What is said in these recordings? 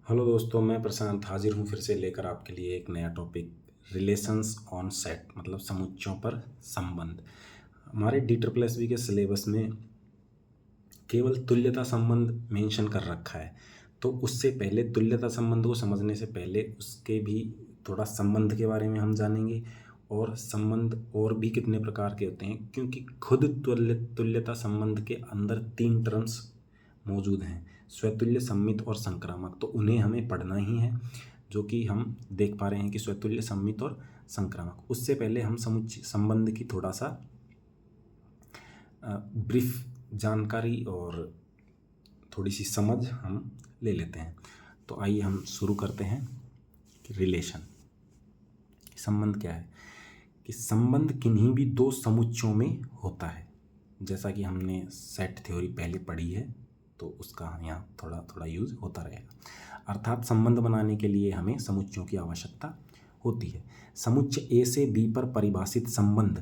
Hello दोस्तों, मैं प्रशांत हाजिर हूँ फिर से लेकर आपके लिए एक नया टॉपिक। रिलेशंस ऑन सेट मतलब समुच्चों पर संबंध। हमारे DSSB के सिलेबस में केवल तुल्यता संबंध मेंशन कर रखा है। तो उससे पहले तुल्यता संबंध को समझने से पहले उसके भी थोड़ा संबंध के बारे में हम जानेंगे और संबंध और भी कितने प्रकार के होते हैं, क्योंकि खुद तुल्यता संबंध के अंदर 3 टर्म्स मौजूद हैं, स्वतुल्य, सम्मित और संक्रामक। तो उन्हें हमें पढ़ना ही है, जो कि हम देख पा रहे हैं कि स्वतुल्य, सम्मित और संक्रामक। उससे पहले हम समुच्चय संबंध की थोड़ा सा ब्रीफ जानकारी और थोड़ी सी समझ हम ले लेते हैं। तो आइए हम शुरू करते हैं कि रिलेशन, संबंध क्या है। कि संबंध किन्हीं भी दो समुच्चयों में होता है, जैसा कि हमने सेट थ्योरी पहले पढ़ी है, तो उसका यहाँ थोड़ा थोड़ा यूज होता रहेगा। अर्थात संबंध बनाने के लिए हमें समुच्चयों की आवश्यकता होती है। समुच्चय ए से बी पर परिभाषित संबंध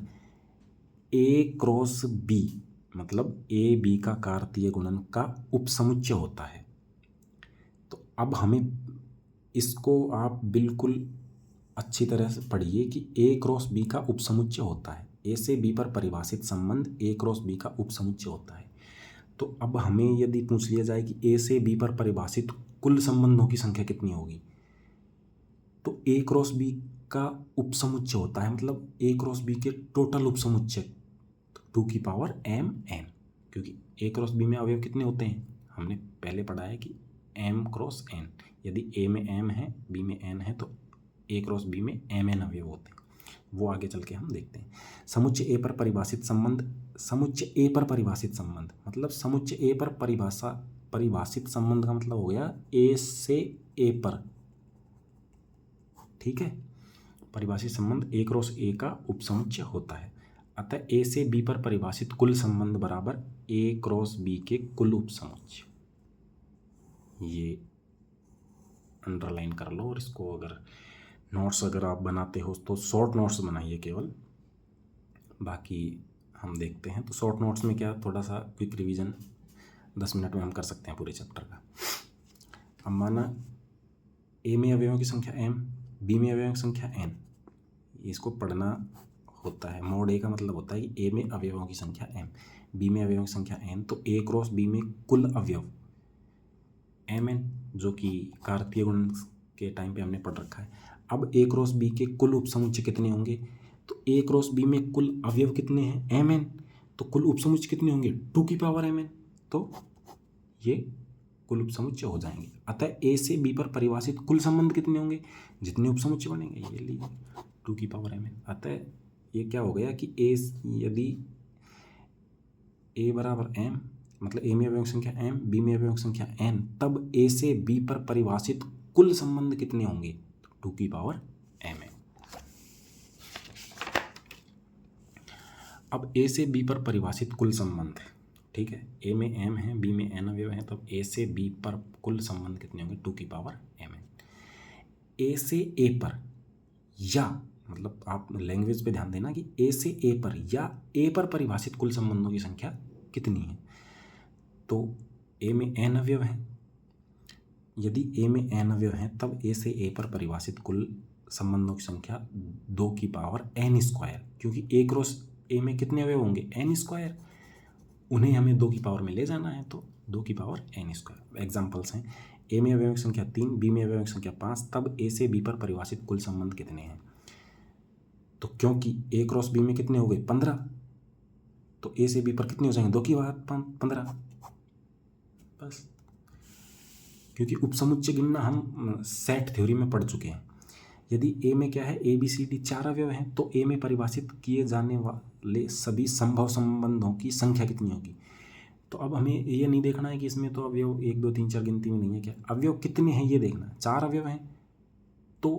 ए क्रॉस बी मतलब ए बी का कार्तीय गुणन का उपसमुच्चय होता है। तो अब हमें इसको आप बिल्कुल अच्छी तरह से पढ़िए कि ए क्रॉस बी का उपसमुच्चय होता है। ए से बी पर परिभाषित संबंध ए क्रॉस बी का उपसमुच्चय होता है। तो अब हमें यदि पूछ लिया जाए कि ए से बी पर परिभाषित कुल संबंधों की संख्या कितनी होगी, तो ए क्रॉस बी का उपसमुच्चय होता है, मतलब ए क्रॉस बी के टोटल उपसमुच्चय 2 की पावर m n, क्योंकि ए क्रॉस बी में अवयव कितने होते हैं हमने पहले पढ़ा है कि m क्रॉस n। यदि a में m है, b में n है, तो ए क्रॉस बी में mn अवयव होते हैं। वो आगे चल के हम देखते हैं। समुच्चय ए पर परिभाषित संबंध, समुच्चय ए पर परिभाषित संबंध मतलब समुच्चय ए पर परिभाषित संबंध का मतलब हो गया ए से ए पर, ठीक है। परिभाषित संबंध ए क्रॉस ए का उपसमुच्चय होता है। अतः ए से बी पर परिभाषित कुल संबंध बराबर ए क्रॉस बी के कुल उपसमुच्चय। ये अंडरलाइन कर लो, और इसको अगर नोट्स अगर आप बनाते हो तो शॉर्ट नोट्स बनाइए केवल, बाकी हम देखते हैं। तो शॉर्ट नोट्स में क्या, थोड़ा सा क्विक रिवीजन 10 मिनट में हम कर सकते हैं पूरे चैप्टर का। अब माना ए में अवयवों की संख्या m, बी में अवयवों की संख्या n, इसको पढ़ना होता है। मोड ए का मतलब होता है कि ए में अवयवों की संख्या m, बी में अवयवों की संख्या n, तो ए क्रॉस बी में कुल अवयव mn, जो कि कार्तीय गुणन के टाइम पे हमने पढ़ रखा है। अब ए क्रॉस बी के कुल उपसमुच्चय कितने होंगे, तो ए क्रॉस बी में कुल अवयव कितने हैं mn, तो कुल उपसमुच्चय कितने होंगे 2 की पावर mn, तो ये कुल उपसमुच्चय हो जाएंगे। अतः ए से बी पर परिभाषित कुल संबंध कितने होंगे, जितने उपसमुच्चय बनेंगे ये लीजिए 2 की पावर mn। अतः ये क्या हो गया कि ए, यदि ए बराबर m मतलब ए में अवयवों की संख्या m, बी में अवयवों की संख्या n, तब ए से बी पर परिभाषित कुल संबंध कितने होंगे, 2 की पावर mn। अब ए से बी पर परिभाषित कुल संबंध, ठीक है, ए में m है, बी में n अवयव है, तब ए से बी पर कुल संबंध कितने होंगे 2 की पावर mn। ए से ए पर या मतलब आप लैंग्वेज पे ध्यान देना कि ए से ए पर या ए पर परिभाषित कुल संबंधों की संख्या कितनी है। तो ए में n अवयव हैं, यदि ए में n अवयव हैं तब ए से ए पर परिभाषित कुल संबंधों की संख्या 2 की पावर n स्क्वायर, क्योंकि ए क्रॉस ए में कितने अवयव होंगे n स्क्वायर, उन्हें हमें 2 की पावर में ले जाना है, तो 2 की पावर n स्क्वायर। एग्जाम्पल्स हैं, ए में अवयवों की संख्या 3, बी में अवयवों की संख्या 5, तब ए से बी पर परिभाषित कुल संबंध कितने हैं। तो क्योंकि ए क्रॉस बी में कितने हो गए 15, तो ए से बी पर कितने हो जाएंगे 2 की पावर 15, बस। क्योंकि उपसमुच्चय गिनना हम सेट थ्योरी में पढ़ चुके हैं। यदि ए में क्या है ए बी सी डी 4 अवयव हैं, तो ए में परिभाषित किए जाने वाले सभी संभव संबंधों की संख्या कितनी होगी। तो अब हमें ये नहीं देखना है कि इसमें तो अवयव 1 2 3 4 गिनती में नहीं है, क्या अवयव कितने हैं ये देखना है। 4 अवयव हैं तो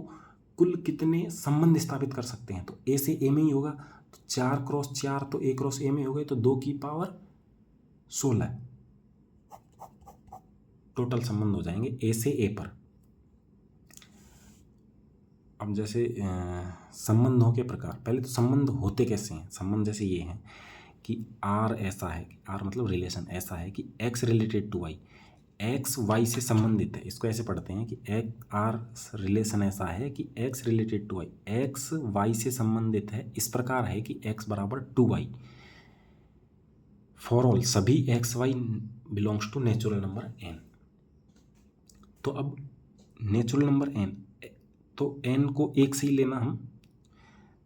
कुल कितने संबंध स्थापित कर सकते हैं, तो ए से ए में ही होगा, तो 4 क्रॉस 4 तो ए क्रॉस ए में हो गए, तो 2 की पावर 16 टोटल संबंध हो जाएंगे ए से ए पर। अब जैसे संबंधों के प्रकार, पहले तो संबंध होते कैसे हैं। संबंध जैसे ये हैं कि आर ऐसा है, आर मतलब रिलेशन ऐसा है कि x related to y, x y से संबंधित है, इसको ऐसे पढ़ते हैं कि आर रिलेशन ऐसा है कि x related to y, x y से संबंधित है, इस प्रकार है कि एक्स बराबर 2y फॉर ऑल सभी x y belongs to natural number n। तो अब नेचुरल नंबर n, तो n को एक से ही लेना हम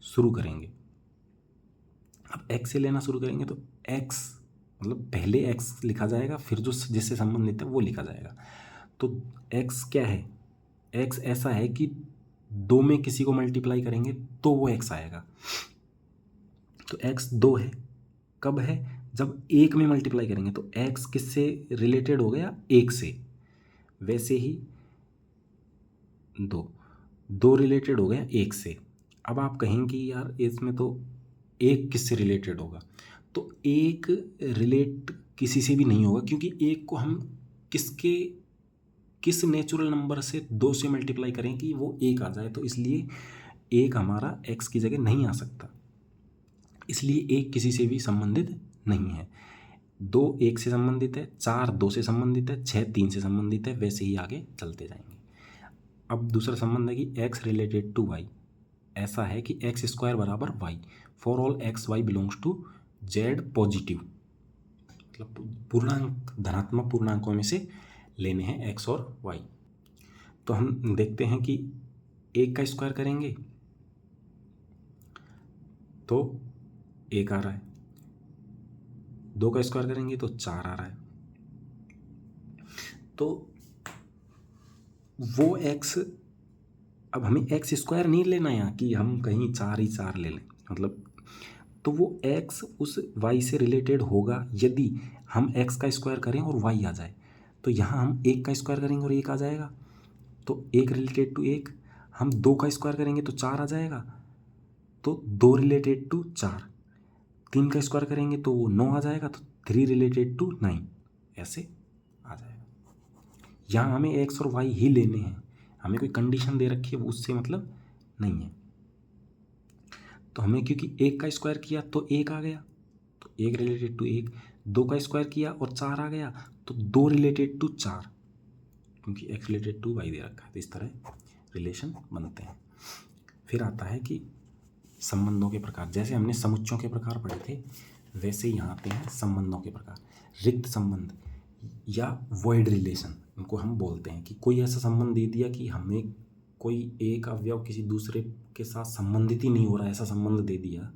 शुरू करेंगे। अब x से लेना शुरू करेंगे तो x मतलब पहले x लिखा जाएगा, फिर जो जिससे संबंधित है वो लिखा जाएगा। तो x क्या है, x ऐसा है कि 2 में किसी को मल्टीप्लाई करेंगे तो वो x आएगा। तो x 2 है, कब है, जब 1 में मल्टीप्लाई करेंगे तो x किससे रिलेटेड हो गया, 1 से। वैसे ही 2 रिलेटेड हो गया 1 से। अब आप कहेंगे यार इसमें तो 1 किससे रिलेटेड होगा, तो 1 रिलेट किसी से भी नहीं होगा, क्योंकि 1 को हम किस नेचुरल नंबर से 2 से मल्टीप्लाई करें कि वो 1 आ जाए, तो इसलिए 1 हमारा x की जगह नहीं आ सकता, इसलिए 1 किसी से भी संबंधित नहीं है। 2 1 से संबंधित है, 4 2 से संबंधित है, 6 3 से संबंधित है, वैसे ही आगे चलते जाएंगे। अब दूसरा संबंध है कि x रिलेटेड टू y, ऐसा है कि एक्स स्क्वायर बराबर y for all x y belongs to Z positive, मतलब पूर्णांक धनात्मक पूर्णांकों में से लेने हैं x और y। तो हम देखते हैं कि 1 का स्क्वायर करेंगे तो 1 आ रहा है, 2 का स्क्वायर करेंगे तो 4 आ रहा है। तो वो x, अब हमें एक्स स्क्वायर नहीं लेना यहाँ कि हम कहीं 4 ही 4 ले लें, मतलब तो वो x उस y से रिलेटेड होगा यदि हम x का स्क्वायर करें और y आ जाए। तो यहाँ हम 1 का स्क्वायर करेंगे और 1 आ जाएगा, तो 1 रिलेटेड टू 1। हम 2 का स्क्वायर करेंगे तो 4 आ जाएगा, तो 2 रिलेटेड टू 4। 3 का स्क्वायर करेंगे तो वो 9 आ जाएगा, तो 3 रिलेटेड टू 9, ऐसे आ जाएगा। यहाँ हमें x और y ही लेने हैं, हमें कोई कंडीशन दे रखी है वो उससे मतलब नहीं है। तो हमें क्योंकि 1 का स्क्वायर किया तो 1 आ गया, तो 1 रिलेटेड टू 1, 2 का स्क्वायर किया और 4 आ गया, तो 2 रिलेटेड टू 4, क्योंकि x रिलेटेड टू y दे रखा है। तो इस तरह रिलेशन बनते हैं। फिर आता है कि संबंधों के प्रकार, जैसे हमने समुच्चयों के प्रकार पढ़े थे वैसे ही यहाँ आते हैं संबंधों के प्रकार। रिक्त संबंध या वॉइड रिलेशन इनको हम बोलते हैं, कि कोई ऐसा संबंध दे दिया कि हमें कोई एक अवयव किसी दूसरे के साथ संबंधित ही नहीं हो रहा, ऐसा संबंध दे दिया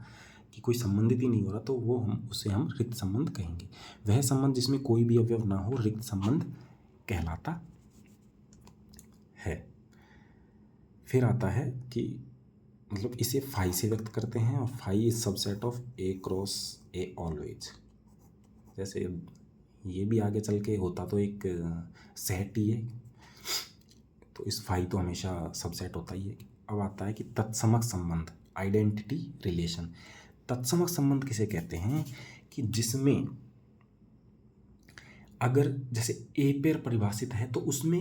कि कोई संबंधित ही नहीं हो रहा, तो वो उसे हम रिक्त संबंध कहेंगे। वह संबंध जिसमें कोई भी अवयव ना हो रिक्त संबंध कहलाता है। फिर आता है कि मतलब इसे फाई से व्यक्त करते हैं, और phi is subset of a cross a always. जैसे ये भी आगे चल के होता तो एक सेट ही है, तो इस फाई तो हमेशा सबसेट होता ही है। अब आता है कि तत्समक संबंध, आइडेंटिटी रिलेशन। तत्समक संबंध किसे कहते हैं, कि जिसमें अगर जैसे ए पेयर परिभाषित है तो उसमें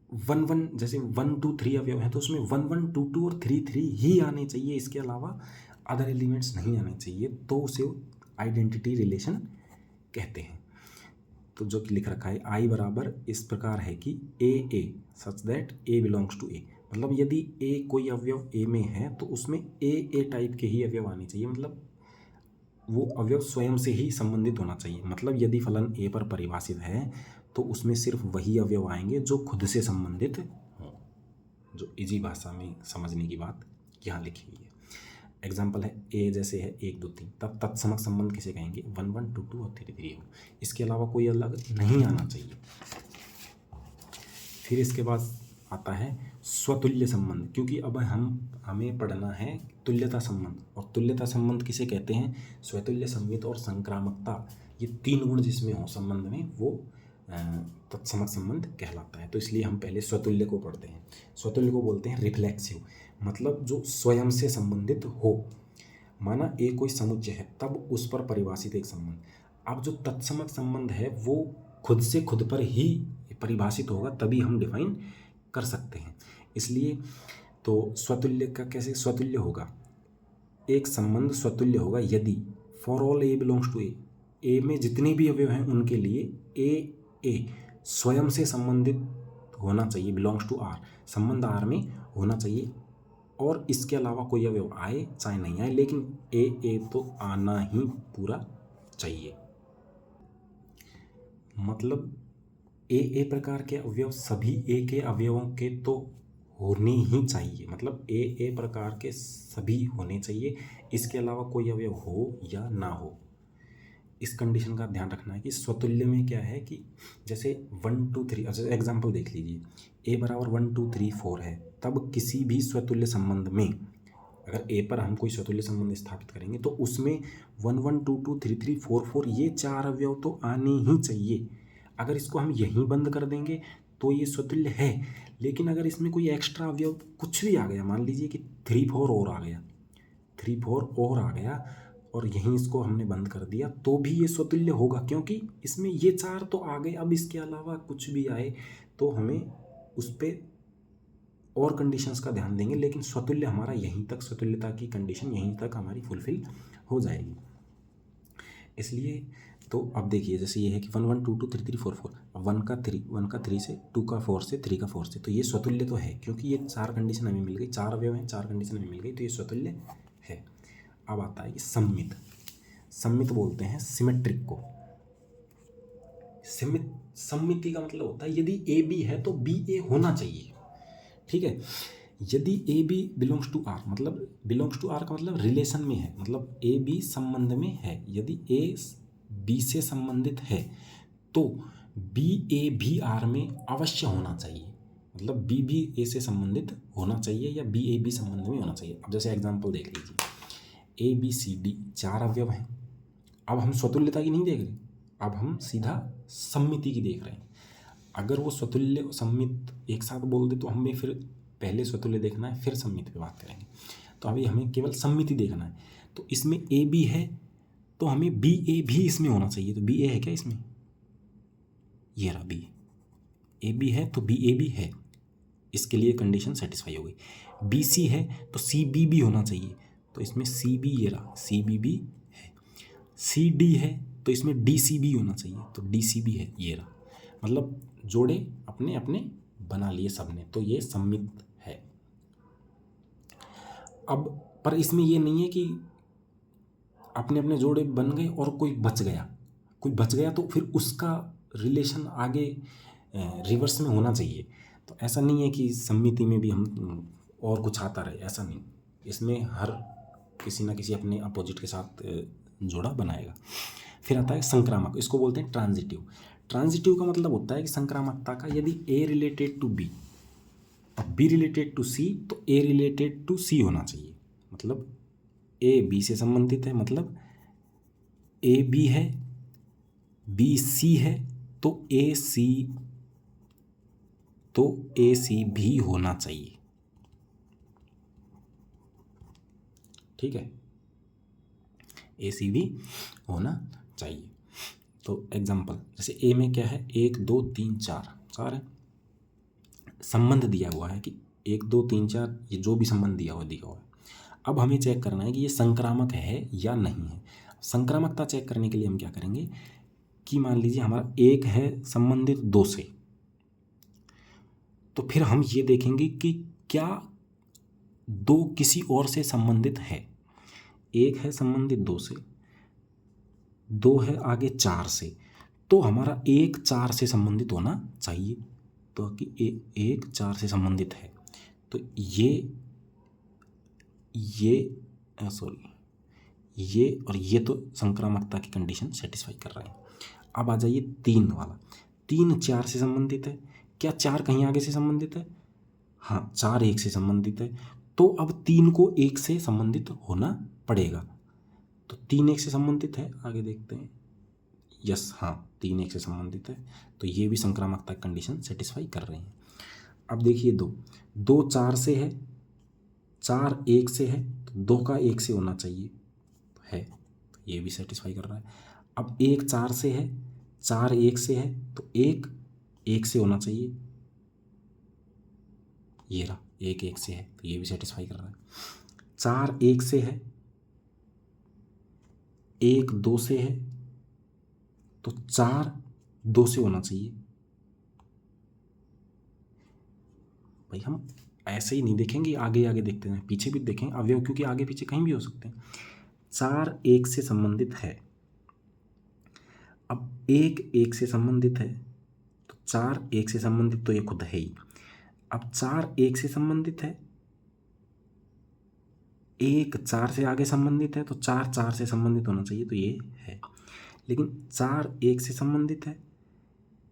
1 1 जैसे 1 2 3 अवयव है तो उसमें 1 1 2 2 और 3 3 ही आने चाहिए, इसके अलावा अदर एलिमेंट्स नहीं आने चाहिए, तो उसे आइडेंटिटी रिलेशन कहते हैं। तो जो कि लिख रखा है आई बराबर इस प्रकार है कि A such that A belongs to A, मतलब यदि ए कोई अवयव ए में है तो उसमें ए टाइप के ही अवयव आने चाहिए, मतलब वो अवयव स्वयं से ही संबंधित होना चाहिए। मतलब यदि फलन ए पर परिभाषित है तो उसमें सिर्फ वही अवयव आएंगे जो खुद से संबंधित हों। जो इजी भाषा में समझने की बात यहाँ लिखी हुई है। एग्जाम्पल है ए जैसे है 1 2 3, तब तत्समक संबंध किसे कहेंगे, 1 1 2 2 और 3 3 हो, इसके अलावा कोई अलग नहीं आना चाहिए। फिर इसके बाद आता है स्वतुल्य संबंध, क्योंकि अब हमें पढ़ना है तुल्यता संबंध, और तुल्यता संबंध किसे कहते हैं, स्वतुल्य संवित और संक्रामकता, ये 3 गुण जिसमें हो संबंध में वो तत्समक संबंध कहलाता है। तो इसलिए हम पहले स्वतुल्य को पढ़ते हैं। स्वतुल्य को बोलते हैं रिफ्लेक्सिव, मतलब जो स्वयं से संबंधित हो। माना ए कोई समुच्चय है तब उस पर परिभाषित एक संबंध। अब जो तत्समक संबंध है वो खुद से खुद पर ही परिभाषित होगा, तभी हम डिफाइन कर सकते हैं। इसलिए तो स्वतुल्य का कैसे स्वतुल्य होगा, एक संबंध स्वतुल्य होगा यदि for all A belongs to A, A में जितने भी अवयव हैं उनके लिए ए स्वयं से संबंधित होना चाहिए, बिलोंग्स टू आर, संबंध आर में होना चाहिए, और इसके अलावा कोई अवयव आए चाहे नहीं आए, लेकिन ए तो आना ही पूरा चाहिए। मतलब ए प्रकार के अवयव सभी ए के अवयवों के तो होने ही चाहिए, मतलब ए प्रकार के सभी होने चाहिए, इसके अलावा कोई अवयव हो या ना हो। इस कंडीशन का ध्यान रखना है कि स्वतुल्य में क्या है कि जैसे 1 2 3, अच्छा एग्जाम्पल देख लीजिए, ए बराबर 1 2 3 4 है, तब किसी भी स्वतुल्य संबंध में अगर ए पर हम कोई स्वतुल्य संबंध स्थापित करेंगे तो उसमें 1 1 2 2 3 3 4 4 ये 4 अवयव तो आने ही चाहिए। अगर इसको हम यहीं बंद कर देंगे तो ये स्वतुल्य है, लेकिन अगर इसमें कोई एक्स्ट्रा अवयव कुछ भी आ गया, मान लीजिए कि 3 4 और आ गया, 3 4 और आ गया, और यहीं इसको हमने बंद कर दिया, तो भी ये स्वतुल्य होगा, क्योंकि इसमें ये 4 तो आ गए। अब इसके अलावा कुछ भी आए तो हमें उस पर और कंडीशंस का ध्यान देंगे, लेकिन स्वतुल्य हमारा यहीं तक, स्वतुल्यता की कंडीशन यहीं तक हमारी फुलफिल हो जाएगी। इसलिए तो अब देखिए, जैसे ये है कि 1 1 2 2 3 3 4 4, 1 का 3 से, 2 का 4 से, 3 का 4 से, तो ये स्वतुल्य तो है, क्योंकि ये 4 कंडीशन हमें मिल गई, 4 अवयव हैं, 4 कंडीशन हमें मिल गई, तो ये स्वतुल्य है। अब आता है कि सम्मित। सम्मित बोलते हैं सिमेट्रिक को। सम्मिति का मतलब होता है यदि ए बी है तो बी ए होना चाहिए, ठीक है। यदि a b belongs to r, मतलब बिलोंग्स टू आर का मतलब रिलेशन में है, मतलब ए बी संबंध में है, यदि ए बी से संबंधित है तो बी ए भी आर में अवश्य होना चाहिए, मतलब बी भी ए से संबंधित होना चाहिए या बी ए बी संबंध में होना चाहिए। अब जैसे एग्जांपल देख लीजिए, ए बी सी डी 4 अवयव हैं। अब हम स्वतुल्यता की नहीं देख रहे, अब हम सीधा सम्मिति की देख रहे हैं। अगर वो स्वतुल्य सम्मित एक साथ बोल दे तो हमें फिर पहले स्वतुल्य देखना है, फिर सम्मित पे बात करेंगे। तो अभी हमें केवल सम्मिति देखना है। तो इसमें ए बी है तो हमें बी ए भी इसमें होना चाहिए, तो बी ए है क्या इसमें, ये रहा बी ए बी है तो बी ए भी है, इसके लिए कंडीशन सेटिस्फाई हो गई। बी सी है तो सी बी भी होना चाहिए, तो इसमें सी बी, ये रहा सी बी भी है। सी डी है तो इसमें डी सी भी होना चाहिए, तो डी सी भी है, ये रहा। मतलब जोड़े अपने अपने बना लिए सबने, तो ये सम्मित है। अब पर इसमें ये नहीं है कि अपने अपने जोड़े बन गए और कोई बच गया तो फिर उसका रिलेशन आगे रिवर्स में होना चाहिए। तो ऐसा नहीं है कि सम्मिति में भी हम और कुछ आता रहे, ऐसा नहीं। इसमें हर किसी ना किसी अपने अपोजिट के साथ जोड़ा बनाएगा। फिर आता है संक्रामक, इसको बोलते हैं ट्रांजिटिव। ट्रांजिटिव का मतलब होता है कि संक्रामकता का, यदि ए रिलेटेड टू बी और बी रिलेटेड टू सी तो ए रिलेटेड टू सी होना चाहिए। मतलब ए बी से संबंधित है, मतलब ए बी है, बी सी है तो ए सी भी होना चाहिए, ठीक है, ए सी भी होना चाहिए। तो एग्जाम्पल जैसे ए में क्या है, 1 2 3 4 है, संबंध दिया हुआ है कि 1 2 3 4, ये जो भी संबंध दिया हुआ है। अब हमें चेक करना है कि ये संक्रामक है या नहीं है। संक्रामकता चेक करने के लिए हम क्या करेंगे कि मान लीजिए हमारा 1 है संबंधित 2 से, तो फिर हम ये देखेंगे कि क्या 2 किसी और से संबंधित है। 1 है संबंधित 2 से, 2 है आगे 4 से, तो हमारा 1 4 से संबंधित होना चाहिए। तो कि 1 4 से संबंधित है, तो ये और ये तो संक्रामकता की कंडीशन सेटिस्फाई कर रहे हैं। अब आ जाइए 3 वाला, 3 4 से संबंधित है। क्या 4 कहीं आगे से संबंधित है? हाँ, 4 1 से संबंधित है, तो अब 3 को 1 से संबंधित होना पड़ेगा। तो 3 1 से संबंधित है, आगे देखते हैं। यस, हाँ 3 1 से संबंधित है, तो ये भी संक्रामकता की कंडीशन सेटिस्फाई कर रहे हैं। अब देखिए 2 4 से है, 4 1 से है, तो 2 का 1 से होना चाहिए, है, तो ये भी सेटिस्फाई कर रहा है। अब 1 4 से है, 4 1 से है, तो 1 1 से होना चाहिए, ये रहा 1 1 से है, तो ये भी सेटिस्फाई कर रहा है। 4 1 से है, 1 2 से है, तो 4 2 से होना चाहिए, भाई हम ऐसे ही नहीं देखेंगे, आगे आगे देखते हैं, पीछे भी देखेंगे अवयव, क्योंकि आगे पीछे कहीं भी हो सकते हैं। 4 1 से संबंधित है। अब 1 1 से संबंधित है, तो 4 1 से संबंधित तो ये खुद है ही। अब 4 1 से संबंधित है, 1 4 से आगे संबंधित है, तो 4 4 से संबंधित होना चाहिए, तो ये है। लेकिन 4 1 से संबंधित है,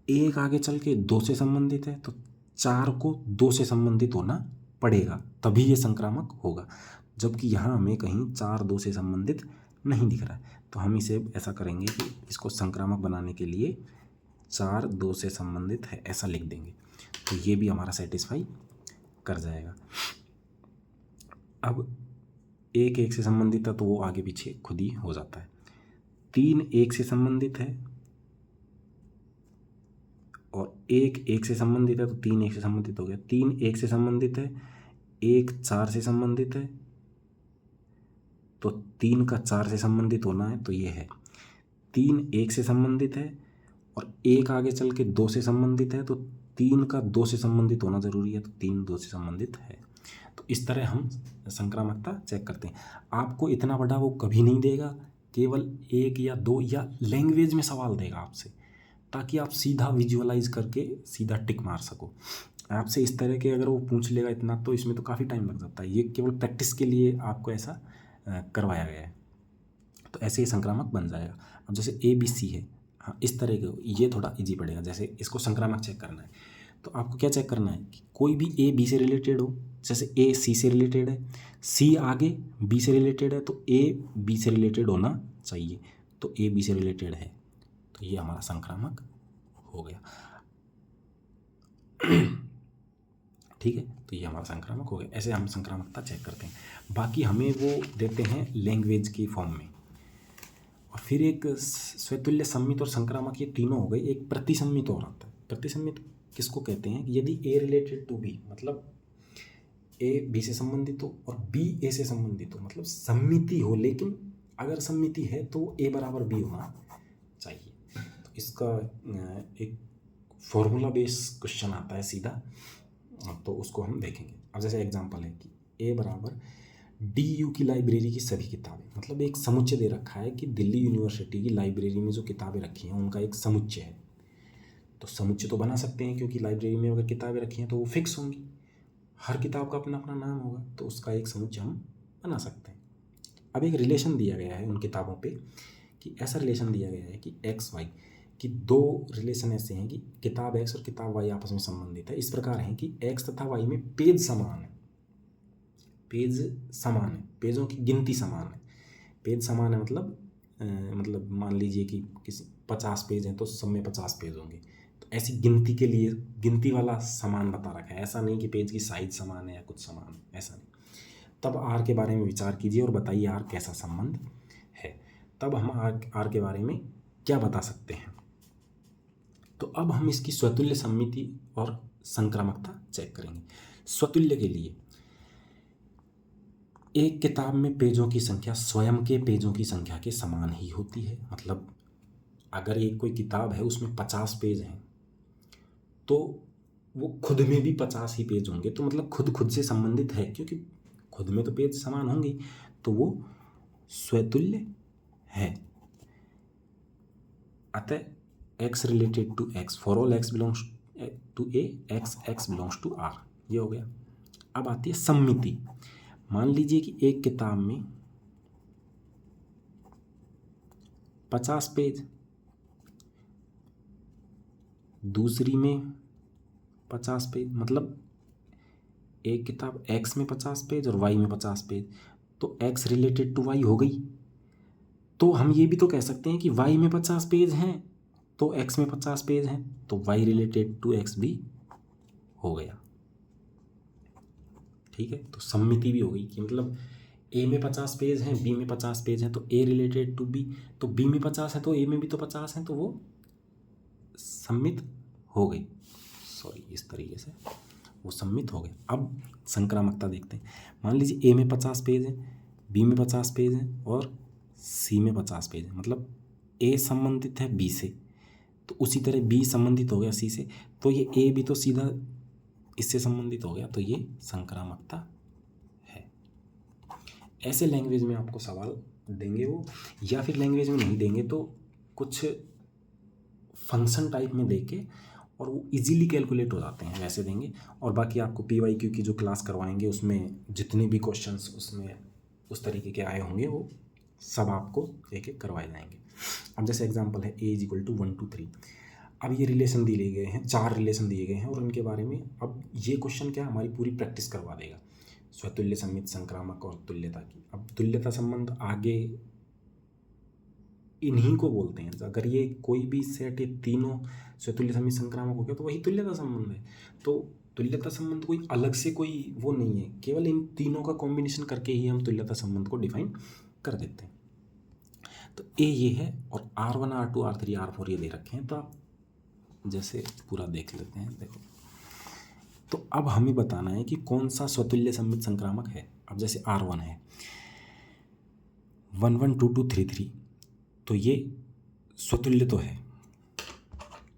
1 आगे चल के 2 से संबंधित है, तो 4 को 2 से संबंधित होना पड़ेगा, तभी ये संक्रामक होगा। जबकि यहाँ हमें कहीं 4 2 से संबंधित नहीं दिख रहा है, तो हम इसे ऐसा करेंगे कि इसको संक्रामक बनाने के लिए 4 2 से संबंधित है ऐसा लिख देंगे, तो ये भी हमारा सेटिस्फाई कर जाएगा। अब 1 1 से संबंधित है, तो वो आगे पीछे खुद ही हो जाता है। 3 1 से संबंधित है और 1 1 से संबंधित है, तो 3 1 से संबंधित हो गया। 3 1 से संबंधित है, 1 4 से संबंधित है, तो 3 का 4 से संबंधित होना है, तो ये है। 3 1 से संबंधित है और 1 आगे चल के 2 से संबंधित है, तो 3 का 2 से संबंधित होना ज़रूरी है, तो 3 2 से संबंधित है। तो इस तरह हम संक्रामकता चेक करते हैं। आपको इतना बड़ा वो कभी नहीं देगा, केवल 1 या 2 या लैंग्वेज में सवाल देगा आपसे, ताकि आप सीधा विजुअलाइज करके सीधा टिक मार सको। आपसे इस तरह के अगर वो पूछ लेगा इतना, तो इसमें तो काफ़ी टाइम लग जाता है। ये केवल प्रैक्टिस के लिए आपको ऐसा करवाया गया है, तो ऐसे ही संक्रामक बन जाएगा। अब जैसे ABC है, हाँ इस तरह के, ये थोड़ा इजी पड़ेगा। जैसे इसको संक्रामक चेक करना है, तो आपको क्या चेक करना है कि कोई भी A B से रिलेटेड हो। जैसे A C से रिलेटेड है, C आगे B से रिलेटेड है, तो A B से रिलेटेड होना चाहिए, तो A B से रिलेटेड है, तो ये हमारा संक्रामक हो गया। ठीक है, तो ये हमारा संक्रामक हो गया। ऐसे हम संक्रामकता चेक करते हैं। बाकी हमें वो देते हैं लैंग्वेज की फॉर्म में। और फिर एक स्वतुल्य, सम्मित और संक्रामक, ये तीनों हो गए। एक प्रतिसम्मित और आता है। प्रतिसम्मित किसको कहते हैं? यदि A रिलेटेड टू B, मतलब A B से संबंधित हो और B A से संबंधित हो, मतलब सम्मिति हो, लेकिन अगर सम्मिति है तो A बराबर B होना चाहिए। तो इसका एक फॉर्मूला बेस क्वेश्चन आता है सीधा, तो उसको हम देखेंगे। अब जैसे एग्जांपल है कि A बराबर DU की लाइब्रेरी की सभी किताबें, मतलब एक समुच्चय दे रखा है कि दिल्ली यूनिवर्सिटी की लाइब्रेरी में जो किताबें रखी हैं उनका एक समुच्चय है। तो समुच्चय तो बना सकते हैं, क्योंकि लाइब्रेरी में अगर किताबें रखी हैं तो वो फिक्स होंगी, हर किताब का अपना अपना नाम होगा, तो उसका एक समुच्चय हम बना सकते हैं। अब एक रिलेशन दिया गया है उन किताबों पे, कि ऐसा रिलेशन दिया गया है कि एक्स वाई कि दो रिलेशन ऐसे हैं कि किताब एक्स और किताब वाई आपस में संबंधित है। इस प्रकार है कि एक्स तथा वाई में पेज समान है, पेज समान है, पेजों की गिनती समान है। पेज समान है मतलब मान लीजिए कि किसी 50 पेज हैं तो सब में 50 पेज होंगे, तो ऐसी गिनती के लिए गिनती वाला समान बता रखा है। ऐसा नहीं कि पेज की साइज समान है या कुछ समान है, ऐसा नहीं। तब आर के बारे में विचार कीजिए और बताइए आर कैसा संबंध है। तब हम आर के बारे में क्या बता सकते हैं। तो अब हम इसकी स्वतुल्य सम्मिति और संक्रामकता चेक करेंगे। स्वतुल्य के लिए एक किताब में पेजों की संख्या स्वयं के पेजों की संख्या के समान ही होती है। मतलब अगर एक कोई किताब है उसमें 50 पेज हैं, तो वो खुद में भी 50 ही पेज होंगे, तो मतलब खुद से संबंधित है, क्योंकि खुद में तो पेज समान होंगे, तो वो स्वतुल्य है। अतः x related to x, for all x belongs to A, x belongs to R, ये हो गया। अब आती है सम्मिति। मान लीजिए कि एक किताब में 50 पेज, दूसरी में 50 पेज, मतलब एक किताब x में 50 पेज और y में 50 पेज, तो x रिलेटेड टू y हो गई। तो हम ये भी तो कह सकते हैं कि y में 50 पेज हैं तो x में 50 पेज हैं, तो y रिलेटेड टू x भी हो गया। ठीक है, तो सम्मिति भी हो गई कि मतलब A में 50 पेज हैं, B में 50 पेज हैं, तो A रिलेटेड टू B, तो B में 50 है तो A में भी तो 50 हैं, तो वो सम्मित हो गई। सॉरी, इस तरीके से वो सम्मित हो गए। अब संक्रामकता देखते हैं। मान लीजिए A में 50 पेज है, B में 50 पेज हैं और C में 50 पेज है, मतलब A संबंधित है B से, तो उसी तरह B संबंधित हो गया C से, तो ये A भी तो सीधा इससे संबंधित हो गया, तो ये संक्रामकता है। ऐसे लैंग्वेज में आपको सवाल देंगे वो, या फिर लैंग्वेज में नहीं देंगे तो कुछ फंक्शन टाइप में देके और वो इजीली कैलकुलेट हो जाते हैं, वैसे देंगे। और बाकी आपको PYQ की जो क्लास करवाएंगे उसमें जितने भी क्वेश्चंस उसमें उस तरीके के आए होंगे वो सब आपको एक एक करवाए जाएंगे। अब जैसे एग्जांपल है A = 1 2 3। अब ये रिलेशन दिए गए हैं, 4 रिलेशन दिए गए हैं और उनके बारे में अब ये क्वेश्चन क्या हमारी पूरी प्रैक्टिस करवा देगा, स्वतुल्य, सममित, संक्रामक और तुल्यता की। अब तुल्यता संबंध आगे इन्हीं को बोलते हैं। अगर ये कोई भी सेट, ये तीनों स्वतुल्य, सममित, संक्रामक हो गया तो वही तुल्यता संबंध है। तो तुल्यता संबंध कोई अलग से कोई वो नहीं है, केवल इन तीनों का कॉम्बिनेशन करके ही हम तुल्यता संबंध को डिफाइन कर देते हैं। तो ये है, और R1 R2 R3 R4 ये दे रखे हैं। तो आप जैसे पूरा देख लेते हैं। देखो, तो अब हमें बताना है कि कौन सा स्वतुल्य, सममित, संक्रामक है। अब जैसे R1 है 1 1 2 2 3 3, तो ये स्वतुल्य तो है,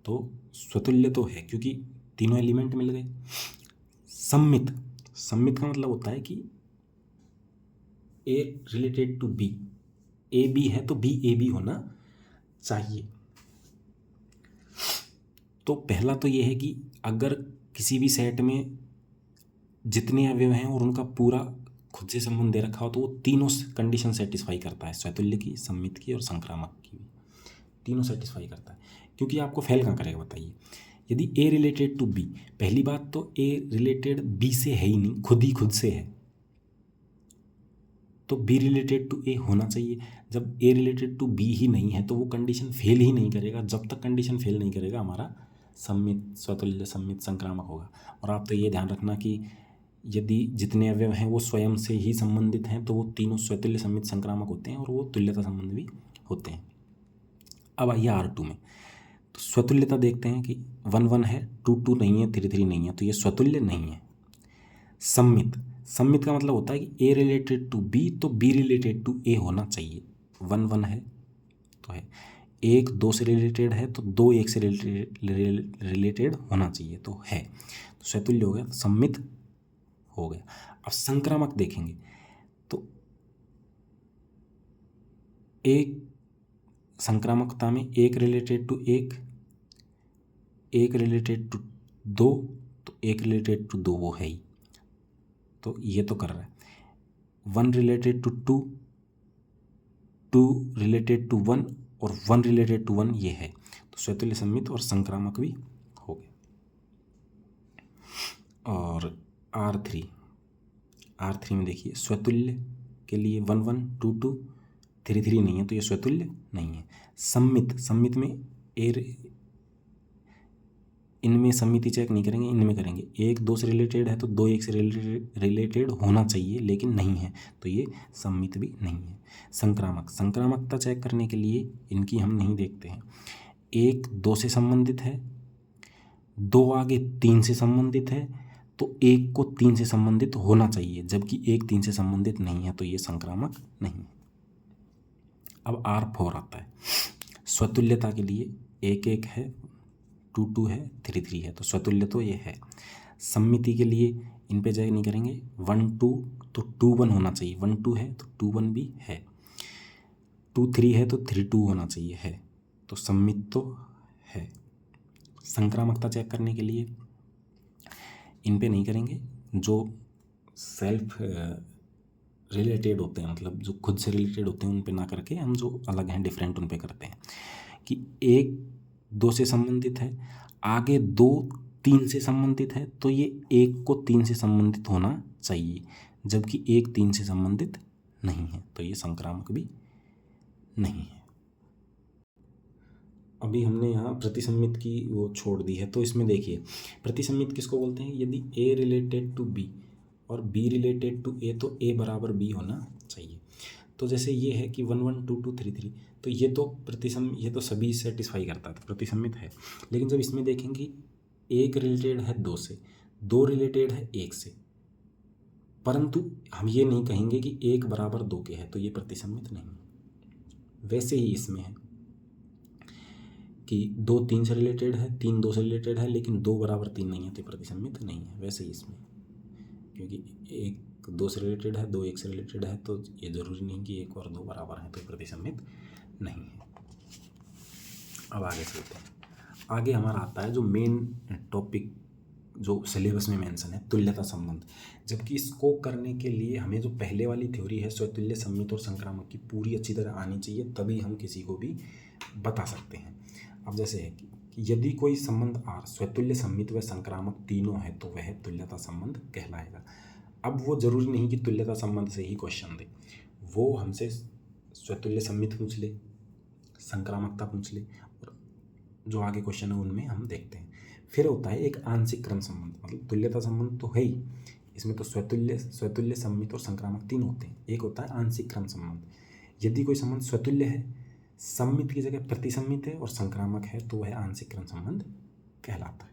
तो स्वतुल्य तो है क्योंकि तीनों एलिमेंट मिल गए। सममित, सममित का मतलब होता है कि A related to B, A B है तो B A B होना चाहिए। तो पहला तो ये है कि अगर किसी भी सेट में जितने अवयव हैं और उनका पूरा खुद से संबंध दे रखा हो तो वो तीनों कंडीशन सेटिस्फाई करता है, स्वतुल्य की, सममित की और संक्रामक की भी, तीनों सेटिस्फाई करता है। क्योंकि आपको फेल कहाँ करेगा बताइए, यदि A रिलेटेड टू B, पहली बात तो A रिलेटेड B से है ही नहीं, खुद से है, तो B रिलेटेड टू A होना चाहिए। जब A रिलेटेड टू B ही नहीं है तो वो कंडीशन फेल ही नहीं करेगा। जब तक कंडीशन फेल नहीं करेगा हमारा सममित, स्वतुल्य, सममित, संक्रामक होगा। और आप तो ये ध्यान रखना कि यदि जितने अवयव हैं वो स्वयं से ही संबंधित हैं तो वो तीनों स्वतुल्य, सममित, संक्रामक होते हैं और वो तुल्यता संबंध भी होते हैं। अब आइए R2 में, तो स्वतुल्यता देखते हैं कि 1 1 है, 2 2 नहीं है, 3 3 नहीं है, तो ये स्वतुल्य नहीं है। सममित, सममित का मतलब होता है कि A रिलेटेड टू B तो B रिलेटेड टू A होना चाहिए। 1 1 है तो है, 1 2 से रिलेटेड है तो 2 1 से रिलेटेड होना चाहिए, तो है, तो स्वतुल्य हो गया, तो सममित हो गया। अब संक्रामक देखेंगे तो एक संक्रामकता में 1 रिलेटेड टू 1, 1 रिलेटेड टू 2, तो 1 रिलेटेड टू 2 वो है ही, तो ये तो कर रहा है। 1 रिलेटेड टू 2, 2 रिलेटेड टू 1 और 1 रिलेटेड टू 1 ये है, तो स्वतुल्य, सममित और संक्रामक भी हो गए। और R3 में देखिए, स्वतुल्य के लिए 1 1 2 2 3 3 नहीं है, तो ये स्वतुल्य नहीं है। सममित, सममित में इनमें सम्मिति चेक नहीं करेंगे, इनमें करेंगे। 1 2 से रिलेटेड है तो 2 1 से रिलेटेड होना चाहिए, लेकिन नहीं है, तो ये सम्मित भी नहीं है। संक्रामक, संक्रामकता चेक करने के लिए इनकी हम नहीं देखते हैं। 1 2 से संबंधित है, 2 आगे 3 से संबंधित है, तो 1 को 3 से संबंधित होना चाहिए, जबकि 1 3 से संबंधित नहीं है, तो ये संक्रामक नहीं है। अब R4 आता है, स्वतुल्यता के लिए 1 1 है, 2 2 है, 3 3 है, तो स्वतुल्य तो ये है। सम्मिति के लिए इन पे चेक नहीं करेंगे, 1 2 तो 2 1 होना चाहिए, 1 2 है तो 2 1 भी है, 2 3 है तो 3 2 होना चाहिए, है, तो सम्मित तो है। संक्रामकता चेक करने के लिए इन पे नहीं करेंगे, जो सेल्फ रिलेटेड होते हैं, मतलब जो खुद से रिलेटेड होते हैं उन पे ना करके हम जो अलग हैं, डिफरेंट, उन पे करते हैं। कि 1 2 से संबंधित है, आगे 2 3 से संबंधित है, तो ये 1 को 3 से संबंधित होना चाहिए, जबकि 1 3 से संबंधित नहीं है, तो ये संक्रामक भी नहीं है। अभी हमने यहाँ प्रतिसम्मित की वो छोड़ दी है, तो इसमें देखिए प्रतिसम्मित किसको बोलते हैं, यदि A रिलेटेड टू B और B रिलेटेड टू A, तो A बराबर B होना चाहिए। तो जैसे ये है कि 1 1 2 2 3 3, तो ये तो ये तो सभी सेटिस्फाई करता है, तो प्रतिसम्मित है। लेकिन जब इसमें देखेंगे 1 रिलेटेड है 2 से, 2 रिलेटेड है 1 से, परंतु हम ये नहीं कहेंगे कि 1 बराबर 2 के है, तो ये प्रतिसम्मित नहीं है। वैसे ही इसमें है कि 2 3 से रिलेटेड है, 3 2 से रिलेटेड है, लेकिन 2 बराबर 3 नहीं है तो प्रतिसम्मित नहीं है। वैसे ही इसमें, क्योंकि 1 2 से रिलेटेड है, 2 1 से रिलेटेड है, तो ये ज़रूरी नहीं कि 1 और 2 बराबर हैं तो प्रतिसम्मित नहीं है। अब आगे चलते हैं। आगे हमारा आता है जो मेन टॉपिक जो सिलेबस में मेंशन है, तुल्यता संबंध। जबकि इसको करने के लिए हमें जो पहले वाली थ्योरी है स्वतुल्य, सम्मित और संक्रामक की पूरी अच्छी तरह आनी चाहिए, तभी हम किसी को भी बता सकते हैं। अब जैसे है कि यदि कोई संबंध R स्वतुल्य, सम्मित व संक्रामक तीनों है तो वह तुल्यता संबंध कहलाएगा। अब वो जरूरी नहीं कि तुल्यता संबंध से ही क्वेश्चन दे, वो हमसे स्वतुल्य सम्मित पूछ ले, संक्रामकता पूछ ले, और जो आगे क्वेश्चन है उनमें हम देखते हैं। फिर होता है एक आंशिक क्रम संबंध, मतलब तुल्यता संबंध तो है ही, इसमें तो स्वतुल्य, सम्मित और संक्रामक तीन होते हैं। एक होता है आंशिक क्रम संबंध। यदि कोई संबंध स्वतुल्य है, सम्मित की जगह प्रतिसम्मित है और संक्रामक है तो वह आंशिक क्रम संबंध कहलाता है।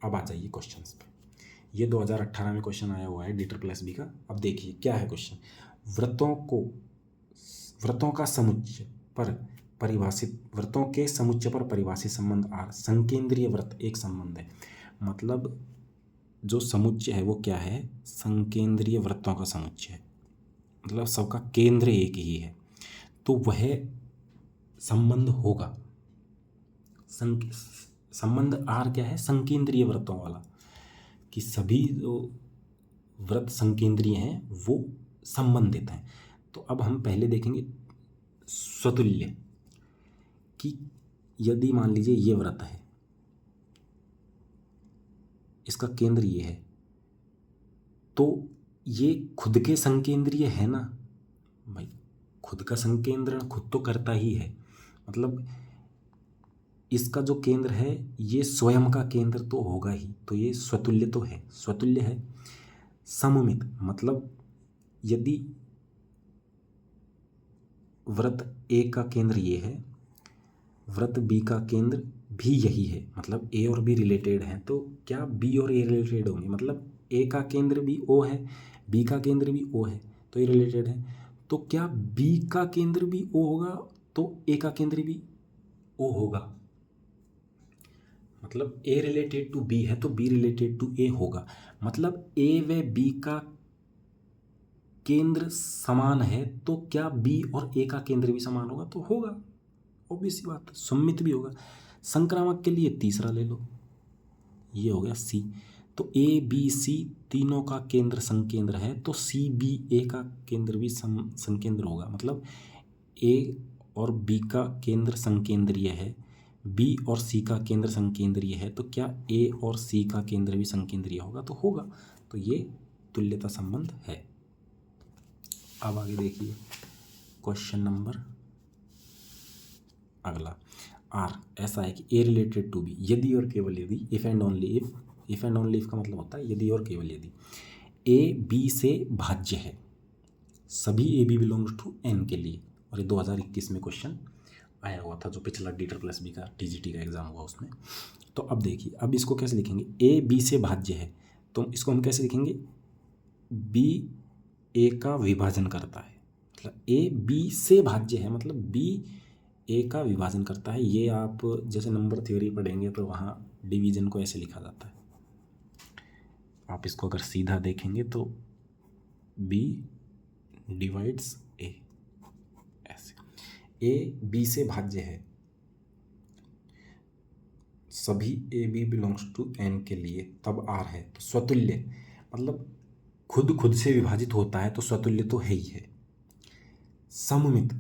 अब आ जाइए क्वेश्चंस पे। ये 2018 में क्वेश्चन आया हुआ है D+B का। अब देखिए क्या है क्वेश्चन। वृत्तों का समुच्चय पर परिभाषित, वृत्तों के समुच्चय पर परिभाषित संबंध R संकेंद्रीय वृत्त एक संबंध है। मतलब जो समुच्चय है वो क्या है, संकेंद्रीय वृत्तों का समुच्चय है, मतलब सबका केंद्र एक ही है, तो वह संबंध होगा। संबंध R क्या है, संकेंद्रीय वृत्तों वाला, कि सभी जो वृत्त संकेंद्रीय हैं वो संबंधित हैं। तो अब हम पहले देखेंगे स्वतुल्य, कि यदि मान लीजिए ये वृत्त है, इसका केंद्र ये है, तो ये खुद के संकेंद्रीय है ना भाई, खुद का संकेंद्रण खुद तो करता ही है, मतलब इसका जो केंद्र है ये स्वयं का केंद्र तो होगा ही, तो ये स्वतुल्य तो है, स्वतुल्य है। सममित मतलब यदि वृत्त ए का केंद्र ये है, वृत्त बी का केंद्र भी यही है, मतलब ए और बी रिलेटेड हैं, तो क्या बी और ए रिलेटेड होंगे, मतलब ए का केंद्र भी ओ है, बी का केंद्र भी ओ है, तो ये रिलेटेड है। तो क्या बी का केंद्र भी ओ होगा तो ए का केंद्र भी ओ होगा, मतलब ए रिलेटेड टू बी है तो बी रिलेटेड टू ए होगा, मतलब ए व बी का केंद्र समान है तो क्या बी और ए का केंद्र भी समान होगा, तो होगा, ऑब्वियस सी बात, सम्मित भी होगा। संक्रामक के लिए तीसरा ले लो, ये हो गया सी, तो ए बी सी तीनों का केंद्र संकेंद्र है तो सी बी ए का केंद्र भी संकेंद्र होगा, मतलब ए और बी का केंद्र संकेंद्रीय है, बी और सी का केंद्र संकेंद्रीय है, तो क्या ए और सी का केंद्र भी संकेंद्रीय होगा, तो होगा, तो ये तुल्यता संबंध है। अब आगे देखिए क्वेश्चन नंबर अगला R ऐसा है कि ए रिलेटेड टू बी, यदि और केवल यदि, if and only if, if and only if का मतलब होता है यदि और केवल यदि ए बी से भाज्य है, सभी a b belongs to n के लिए, और ये 2021 में क्वेश्चन आया हुआ था, जो पिछला D+B का TGT का एग्जाम हुआ उसमें। तो अब देखिए, अब इसको कैसे लिखेंगे, ए बी से भाज्य है तो इसको हम कैसे लिखेंगे, बी ए का विभाजन करता है, मतलब ए बी से भाज्य है, मतलब बी ए का विभाजन करता है। ये आप जैसे नंबर थ्योरी पढ़ेंगे तो वहाँ डिवीजन को ऐसे लिखा जाता है, आप इसको अगर सीधा देखेंगे तो बी डिवाइड्स ए, ऐसे ए बी से भाज्य है, सभी a b belongs to n के लिए, तब आर है, तो स्वतुल्य मतलब खुद से विभाजित होता है तो स्वतुल्य तो है ही है। सममित,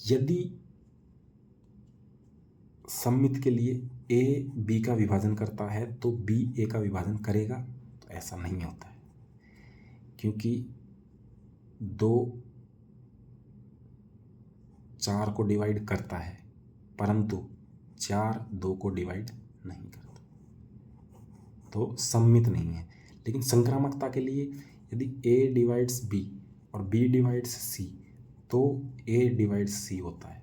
यदि सम्मित के लिए ए बी का विभाजन करता है तो बी ए का विभाजन करेगा, तो ऐसा नहीं होता है, क्योंकि 2 4 को डिवाइड करता है परंतु 4 2 को डिवाइड नहीं करता, तो सम्मित नहीं है। लेकिन संक्रामकता के लिए यदि ए डिवाइड्स बी और बी डिवाइड्स सी तो ए डिवाइड्स सी होता है,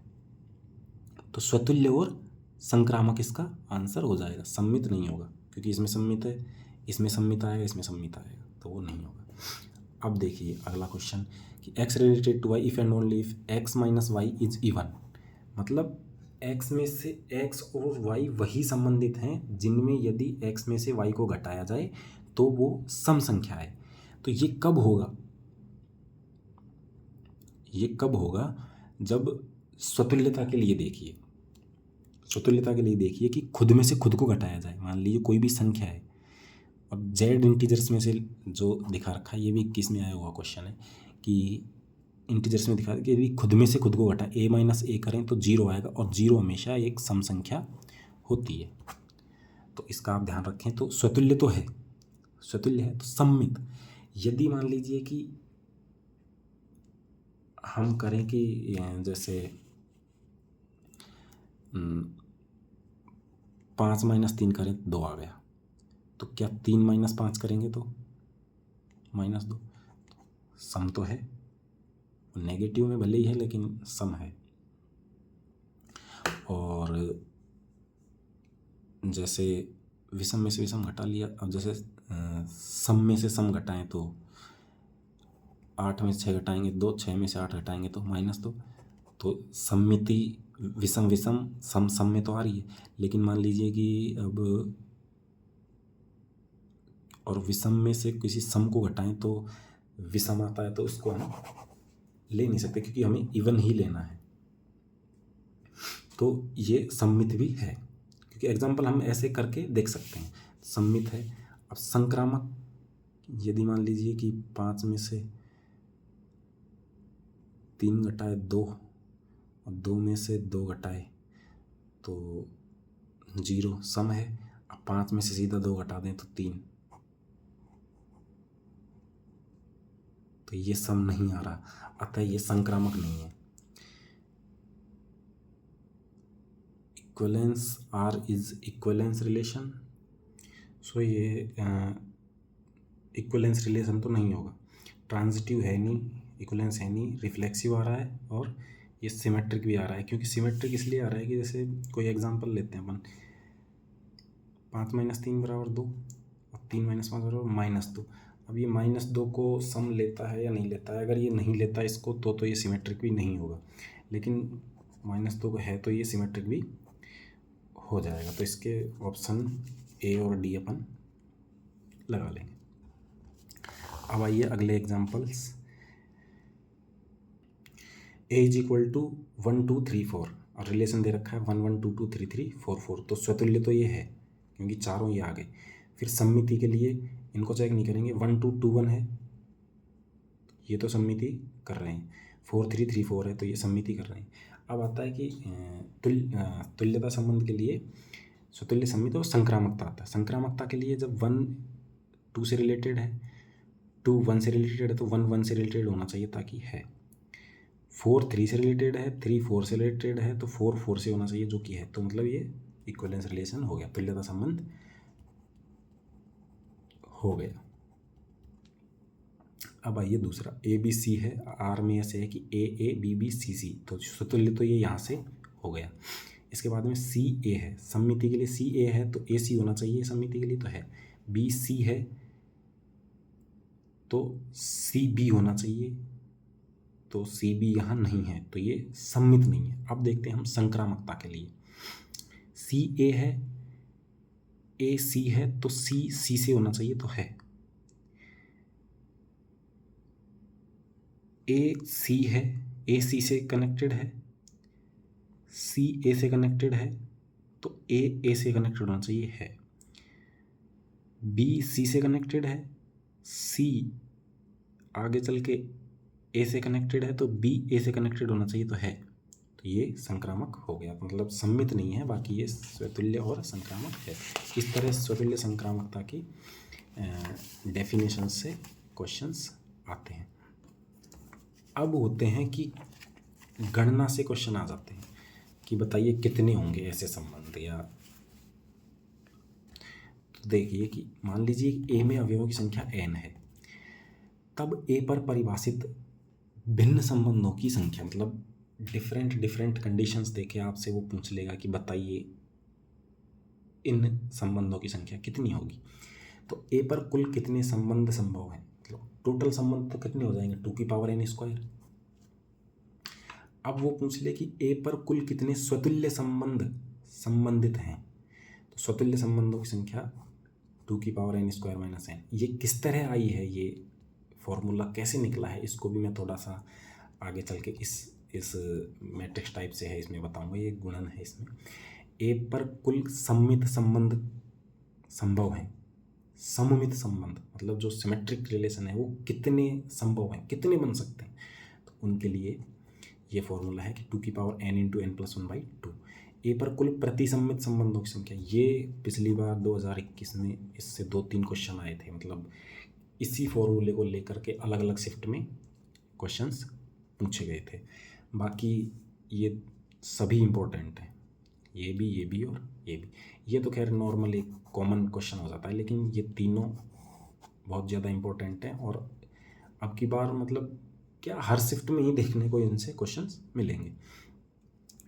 तो स्वतुल्य और संक्रामक इसका आंसर हो जाएगा, सम्मित नहीं होगा, क्योंकि इसमें सम्मित है, इसमें सम्मित आएगा, इसमें सम्मित आएगा, तो वो नहीं होगा। अब देखिए अगला क्वेश्चन कि x related to y if and only if x minus y is even, मतलब x में से x और y वही संबंधित हैं जिनमें यदि x में से y को घटाया जाए तो वो सम संख्या है। तो ये कब होगा? ये कब होगा? जब स्वतुल्यता के लिए देखिए, स्वतुल्यता के लिए देखिए कि खुद में से खुद को घटाया जाए। मान लीजिए कोई भी संख्या है और जेड इंटीजर्स में से जो दिखा रखा है, ये भी 21 में आया हुआ क्वेश्चन है कि इंटीजर्स में दिखा कि यदि खुद में से खुद को घटा a माइनस ए करें तो 0 आएगा, और 0 हमेशा एक सम संख्या होती है। तो इसका आप ध्यान रखें। तो स्वतुल्य तो है, स्वतुल्य है। तो सम्मित, यदि मान लीजिए कि हम करें कि जैसे 5 माइनस 3 करें 2 आ गया, तो क्या 3 माइनस 5 करेंगे तो -2, सम तो है, नेगेटिव में भले ही है लेकिन सम है। और जैसे विषम में से विषम घटा लिया, अब जैसे सम में से सम घटाएं तो 8 में से 6 घटाएंगे 2, 6 में से 8 घटाएंगे तो -2। तो सम्मिति विषम विषम सम सम में तो आ रही है, लेकिन मान लीजिए कि अब और विषम में से किसी सम को घटाएं तो विषम आता है, तो उसको हम ले नहीं सकते क्योंकि हमें इवन ही लेना है। तो ये सम्मित भी है, क्योंकि एग्जाम्पल हम ऐसे करके देख सकते हैं, सम्मित है। अब संक्रामक, यदि मान लीजिए कि 5 में से 3 घटाए 2 और 2 में से 2 घटाए तो 0, सम है। अब 5 में से सीधा 2 घटा दें तो 3, तो ये सम नहीं आ रहा, अतः ये संक्रामक नहीं है। Equivalence R is equivalence relation, so ये इक्वलेंस रिलेशन तो नहीं होगा। ट्रांजिटिव है नहीं, इक्वलेंस है नहीं, रिफ्लेक्सिव आ रहा है और ये सिमेट्रिक भी आ रहा है। क्योंकि सिमेट्रिक इसलिए आ रहा है कि जैसे कोई एग्जांपल लेते हैं अपन, 5 माइनस 3 बराबर 2 और 3 माइनस 5 बराबर -2। अब ये -2 को सम लेता है या नहीं लेता है? अगर ये नहीं लेता इसको तो ये सिमेट्रिक भी नहीं होगा, लेकिन -2 को है तो ये सिमेट्रिक भी हो जाएगा। तो इसके ऑप्शन ए और डी अपन लगा लेंगे। अब आइए अगले examples. a is equal to 1 2 3 4 और रिलेशन दे रखा है 1 1 2 2 3 3 4 4। तो स्वतुल्य तो ये है क्योंकि चारों ये आ गए। फिर सम्मिति के लिए इनको चेक नहीं करेंगे, 1 2 2 1 है, ये तो सम्मिति कर रहे हैं। 4 3 3 4 है, तो ये सम्मिति कर रहे हैं। अब आता है कि तुल्यता संबंध के लिए स्वतुल्य सम्मित और संक्रामकता आता है। संक्रामकता के लिए जब 1 2 से रिलेटेड है, 2 1 से रिलेटेड है, तो 1 1 से रिलेटेड होना चाहिए ताकि है। 4 3 से रिलेटेड है, 3 4 से रिलेटेड है, तो 4 4 से होना चाहिए जो कि है। तो मतलब ये इक्वलेंस रिलेशन हो गया, तुल्यता संबंध हो गया। अब आइए दूसरा, ए बी सी है, आर में ऐसे है कि ए ए बी बी सी सी, तो स्वतुल्य तो ये यहाँ से हो गया। इसके बाद में सी ए है, सम्मिति के लिए सी ए है तो ए सी होना चाहिए, सम्मिति के लिए तो है। बी सी है तो सी बी होना चाहिए, तो सी बी यहाँ नहीं है, तो ये सम्मित नहीं है। अब देखते हैं हम संक्रामकता के लिए। सी ए है, ए सी है, तो सी सी से होना चाहिए, तो है। ए सी है, ए सी से कनेक्टेड है, सी ए से कनेक्टेड है, तो ए से कनेक्टेड होना चाहिए, है। बी सी से कनेक्टेड है, सी आगे चल के ए से कनेक्टेड है, तो बी ए से कनेक्टेड होना चाहिए, तो है। तो ये संक्रामक हो गया, मतलब सम्मित नहीं है, बाकी ये स्वतुल्य और संक्रामक है। इस तरह स्वतुल्य संक्रामकता की डेफिनेशन से क्वेश्चंस आते हैं। अब होते हैं कि गणना से क्वेश्चन आ जाते हैं कि बताइए कितने होंगे ऐसे संबंध। या तो देखिए कि मान लीजिए ए में अवयवों की संख्या n है, तब ए पर परिभाषित भिन्न संबंधों की संख्या, मतलब डिफरेंट कंडीशंस देके आपसे वो पूछ लेगा कि बताइए इन संबंधों की संख्या कितनी होगी। तो ए पर कुल कितने संबंध संभव हैं, मतलब टोटल संबंध तो कितने हो जाएंगे, 2 की पावर n स्क्वायर। अब वो पूछ ले कि ए पर कुल कितने स्वतुल्य संबंधित हैं। तो स्वतुल्य संबंधों की संख्या 2n² - n। ये किस तरह आई है, ये फॉर्मूला कैसे निकला है, इसको भी मैं थोड़ा सा आगे चल के इस मैट्रिक्स टाइप से है इसमें बताऊंगा। ये गुणन है इसमें। ए पर कुल सममित संबंध संभव हैं। सममित संबंध मतलब जो सिमेट्रिक रिलेशन है वो कितने संभव हैं, कितने बन सकते हैं। तो उनके लिए ये फॉर्मूला है कि 2n × n+1/2। ए पर कुल प्रतिसम्मित संबंधों की संख्या, ये पिछली बार 2021 में इससे 2-3 क्वेश्चन आए थे। मतलब इसी फॉर्मूले को लेकर के अलग अलग शिफ्ट में क्वेश्चंस पूछे गए थे। बाकी ये सभी इम्पोर्टेंट हैं, ये भी और ये भी। ये तो खैर नॉर्मल एक कॉमन क्वेश्चन हो जाता है, लेकिन ये तीनों बहुत ज़्यादा इम्पोर्टेंट हैं। और अब की बार मतलब क्या हर शिफ्ट में ही देखने को इनसे क्वेश्चंस मिलेंगे।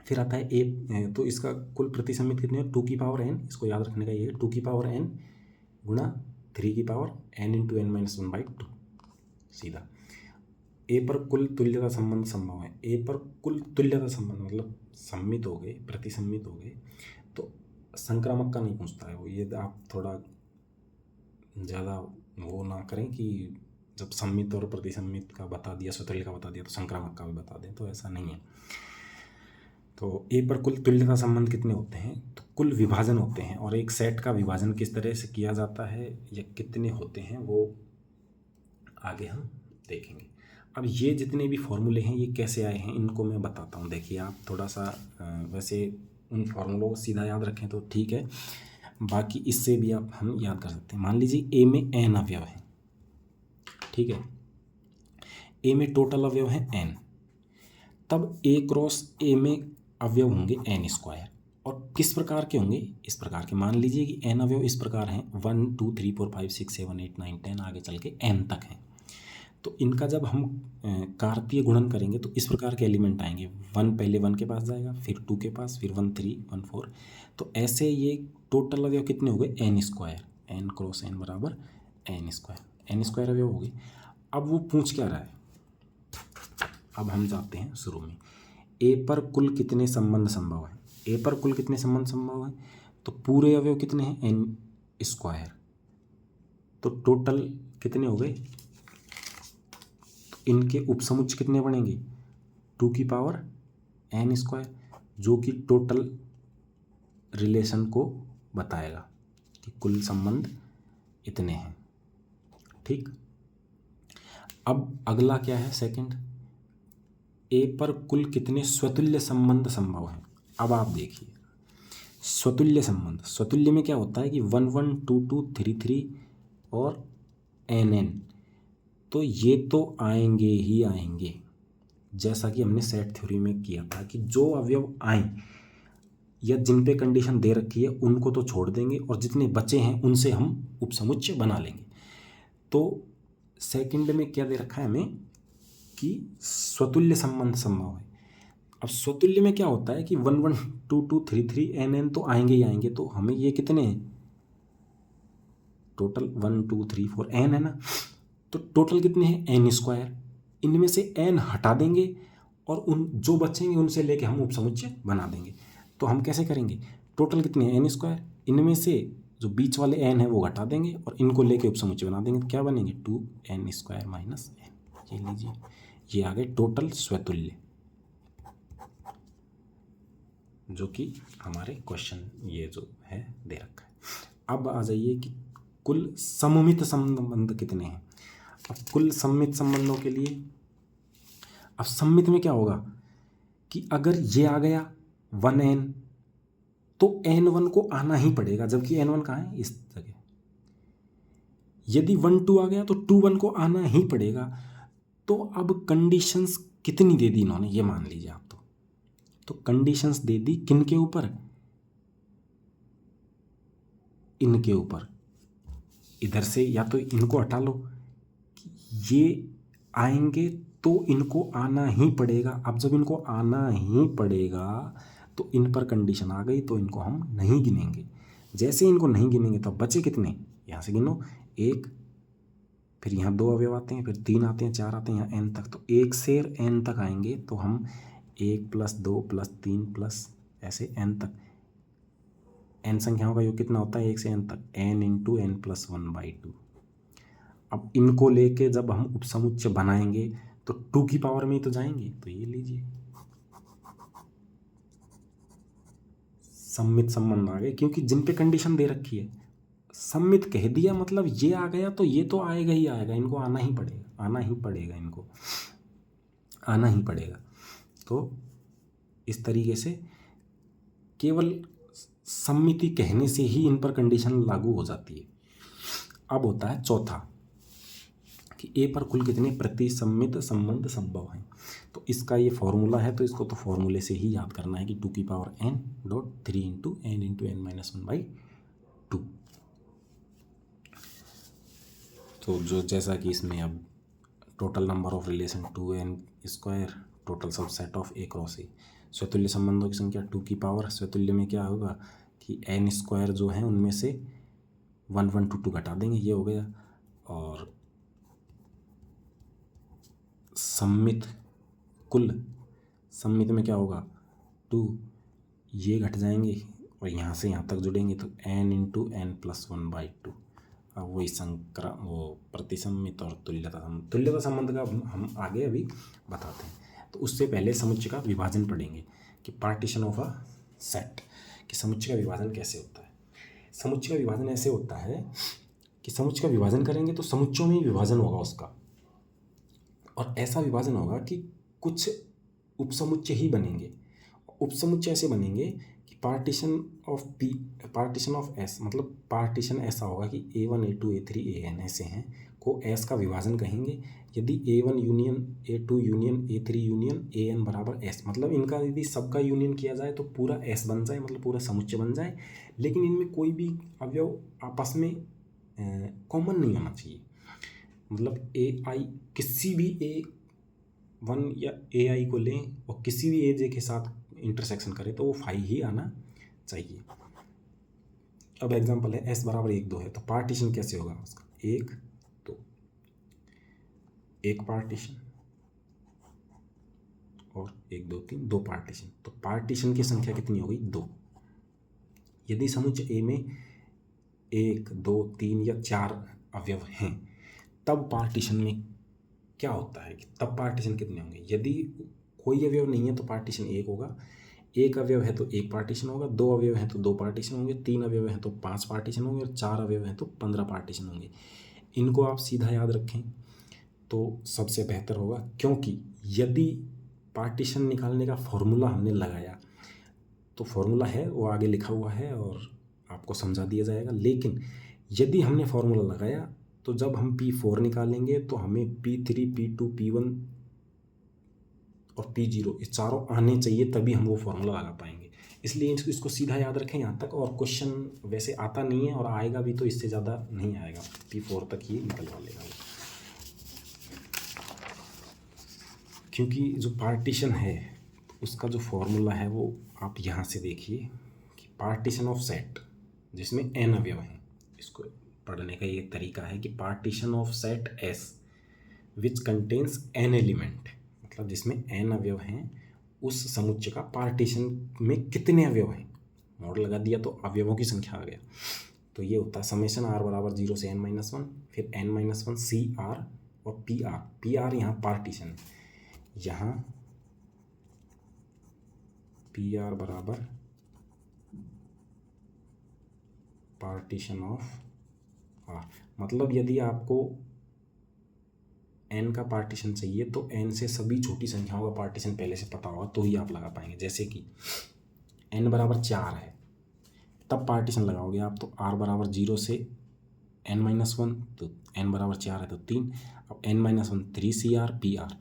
फिर आता है ए, तो इसका कुल प्रतिसम्मित कितने हैं, 2n। इसको याद रखने का ये 2n गुणा 3n × n-1/2 सीधा। ए पर कुल तुल्यता संबंध संभव है। ए पर कुल तुल्यता संबंध मतलब सम्मित हो गए, प्रतिसम्मित हो गए, तो संक्रामक का नहीं पूछता है वो। ये आप थोड़ा ज़्यादा वो ना करें कि जब सम्मित और प्रतिसम्मित का बता दिया, स्वतुल्य का बता दिया, तो संक्रामक का भी बता दें, तो ऐसा नहीं है। तो ए पर कुल तुल्यता संबंध कितने होते हैं, तो कुल विभाजन होते हैं। और एक सेट का विभाजन किस तरह से किया जाता है या कितने होते हैं वो आगे हम देखेंगे। अब ये जितने भी फॉर्मूले हैं ये कैसे आए हैं इनको मैं बताता हूँ। देखिए आप थोड़ा सा वैसे उन फॉर्मूलों को सीधा याद रखें तो ठीक है, बाकी इससे भी आप हम याद कर सकते हैं। मान लीजिए ए में n अवयव है, ठीक है। ए में टोटल अवयव है n, तब a क्रॉस a में अवयव होंगे n²। और किस प्रकार के होंगे, इस प्रकार के। मान लीजिए कि n अवयव इस प्रकार हैं, 1 2 3 4 5 6 7 8 9 10 आगे चल के n तक हैं। तो इनका जब हम कार्तीय गुणन करेंगे तो इस प्रकार के एलिमेंट आएंगे। 1 पहले 1 के पास जाएगा, फिर 2 के पास, फिर 1 3 1 4। तो ऐसे ये टोटल अवयव कितने हो गए, n²। n क्रॉस n बराबर n² अवयव हो गए। अब वो पूछ क्या रहा है, अब हम जाते हैं शुरू में। ए पर कुल कितने संबंध संभव हैं। ए पर कुल कितने संबंध संभव हैं, तो पूरे अवयव कितने हैं, n²। तो टोटल कितने हो गए, तो इनके उपसमुच्चय कितने बनेंगे, 2n², जो कि टोटल रिलेशन को बताएगा कि कुल संबंध इतने हैं। ठीक। अब अगला क्या है, सेकंड, ए पर कुल कितने स्वतुल्य संबंध संभव हैं। अब आप देखिए स्वतुल्य संबंध, स्वतुल्य में क्या होता है कि 1 1 2 2 3 3 और n। तो ये तो आएंगे ही आएंगे, जैसा कि हमने सेट थ्योरी में किया था कि जो अवयव आए या जिन पे कंडीशन दे रखी है उनको तो छोड़ देंगे और जितने बचे हैं उनसे हम उपसमुच्चय बना लेंगे। तो सेकंड में क्या दे रखा है हमें कि स्वतुल्य संबंध संभव है। अब स्वतुल्य में क्या होता है कि 1 1 2 2 3 3 n तो आएंगे ही आएंगे। तो हमें ये कितने हैं, टोटल 1 2 3 4 n है ना, तो टोटल कितने हैं, n²। इनमें से n हटा देंगे और उन जो बचेंगे उनसे लेके हम उपसमुच्चय बना देंगे। तो हम कैसे करेंगे, टोटल कितने हैं, n²। इनमें से जो बीच वाले n है वो घटा देंगे और इनको लेके उपसमुच्चय बना देंगे। तो क्या बनेंगे, 2n² - n। ये लीजिए, ये आ गए टोटल स्वतुल्य, जो कि हमारे क्वेश्चन ये जो है दे रखा है। अब आ जाइए कि कुल सममित संबंध कितने हैं। अब कुल सममित संबंधों के लिए, अब सममित में क्या होगा कि अगर ये आ गया 1n तो n1 को आना ही पड़ेगा, जबकि n1 कहाँ है, इस जगह। यदि 1 2 आ गया तो 2 1 को आना ही पड़ेगा। तो अब कंडीशंस कितनी दे दी इन्होंने, ये मान लीजिए आप। तो कंडीशंस दे दी किन के ऊपर, इनके ऊपर। इधर से या तो इनको हटा लो, ये आएंगे तो इनको आना ही पड़ेगा। अब जब इनको आना ही पड़ेगा तो इन पर कंडीशन आ गई, तो इनको हम नहीं गिनेंगे। जैसे इनको नहीं गिनेंगे तो बचे कितने, यहाँ से गिनो, 1, फिर यहाँ 2 अवयव आते हैं, फिर 3 आते हैं, 4 आते हैं, यहाँ n तक। तो 1 से n तक आएंगे तो हम 1 प्लस 2 प्लस 3 प्लस ऐसे n तक, n संख्याओं का योग कितना होता है 1 से n तक, n इंटू n प्लस 1/2। अब इनको लेके जब हम उपसमुच्चय बनाएंगे तो 2 की पावर में ही तो जाएंगे। तो ये लीजिए सम्मित संबंध आ गए, क्योंकि जिन पे कंडीशन दे रखी है, सम्मित कह दिया मतलब ये आ गया तो ये तो आएगा ही आएगा, इनको आना ही पड़ेगा, आना ही पड़ेगा, इनको आना ही पड़ेगा। तो इस तरीके से केवल सम्मिति कहने से ही इन पर कंडीशन लागू हो जाती है। अब होता है चौथा कि ए पर कुल कितने प्रतिसम्मित संबंध संभव हैं। तो इसका ये फॉर्मूला है, तो इसको तो फॉर्मूले से ही याद करना है कि 2 की power n dot 3 into n into n minus 1/2। तो जो जैसा कि इसमें अब total number of relation 2n², total subset of a cross A, स्वतुल्य संबंधों की संख्या 2 की पावर, स्वतुल्य में क्या होगा कि n² जो है उनमें से 1 1 2 2 घटा देंगे, ये हो गया। और सम्मित कुल, सम्मित में क्या होगा 2, ये घट जाएंगे और यहाँ से यहाँ तक जुड़ेंगे तो n इंटू n प्लस 1/2। अब वही वो प्रतिसम्मित और तुल्यता संबंध का हम आगे अभी बताते हैं। तो उससे पहले समुच्चय का विभाजन पढ़ेंगे कि पार्टीशन ऑफ अ सेट, कि समुच्चय का विभाजन कैसे होता है। समुच्चय का विभाजन ऐसे होता है कि समुच्चय का विभाजन करेंगे तो समुच्चयों में ही विभाजन होगा उसका, और ऐसा विभाजन होगा कि कुछ उपसमुच्चय ही बनेंगे। उपसमुच्चय ऐसे बनेंगे कि पार्टीशन ऑफ एस, मतलब पार्टीशन ऐसा होगा कि A1 A2 A3 AN ऐसे हैं को एस का विभाजन कहेंगे। यदि A1 union A2 union A3 union AN बराबर एस, मतलब इनका यदि सबका यूनियन किया जाए तो पूरा एस बन जाए, मतलब पूरा समुच्चय बन जाए, लेकिन इनमें कोई भी अवयव आपस में कॉमन नहीं होना चाहिए। मतलब AI किसी भी A1 या AI को लें और किसी भी AJ के साथ इंटरसेक्शन करें तो वो फाई ही आना चाहिए। अब एग्जांपल है S बराबर 1 2 है, तो पार्टीशन कैसे होगा उसका 1 2, एक पार्टीशन, और 1 2 3 2 पार्टीशन। तो पार्टीशन की संख्या कितनी हो गई 2। यदि समुच्चय A में 1 2 3 या 4 अवयव हैं तब पार्टीशन में क्या होता है कि तब पार्टीशन कितने होंगे। यदि कोई अवयव नहीं है तो पार्टीशन 1 होगा, एक अवयव है तो 1 पार्टीशन होगा, 2 अवयव हैं तो 2 पार्टीशन होंगे, 3 अवयव हैं तो 5 पार्टीशन होंगे, और 4 अवयव हैं तो 15 पार्टीशन होंगे। इनको आप सीधा याद रखें तो सबसे बेहतर होगा, क्योंकि यदि पार्टीशन निकालने का फॉर्मूला हमने लगाया तो फॉर्मूला है वो आगे लिखा हुआ है और आपको समझा दिया जाएगा। लेकिन यदि हमने फॉर्मूला लगाया तो जब हम P4 निकालेंगे तो हमें P3 P2 P1 और P0 ये चारों आने चाहिए, तभी हम वो फॉर्मूला लगा पाएंगे। इसलिए इसको सीधा याद रखें यहाँ तक। और क्वेश्चन वैसे आता नहीं है और आएगा भी तो इससे ज़्यादा नहीं आएगा, P4 तक ही निकलवा लेगा वो। क्योंकि जो पार्टीशन है उसका जो फॉर्मूला है वो आप यहाँ से देखिए कि पार्टीशन ऑफ सेट जिसमें n अवयव हैं, इसको पढ़ने का ये तरीका है कि partition of set S which contains n element, मतलब जिसमें n अवयव हैं उस समुच्चय का पार्टीशन में कितने अवयव हैं, मॉड लगा दिया तो अवयवों की संख्या आ गया। तो ये होता है समेशन r बराबर 0 से n-1, फिर n-1 CR और PR यहाँ पार्टीशन है, यहाँ PR बराबर पार्टीशन ऑफ R। मतलब यदि आपको n का पार्टीशन चाहिए तो n से सभी छोटी संख्याओं का पार्टीशन पहले से पता होगा तो ही आप लगा पाएंगे। जैसे कि n बराबर 4 है तब पार्टीशन लगाओगे आप, तो r बराबर 0 से n-1, तो n बराबर 4 है तो 3, अब n-1 3CR PR,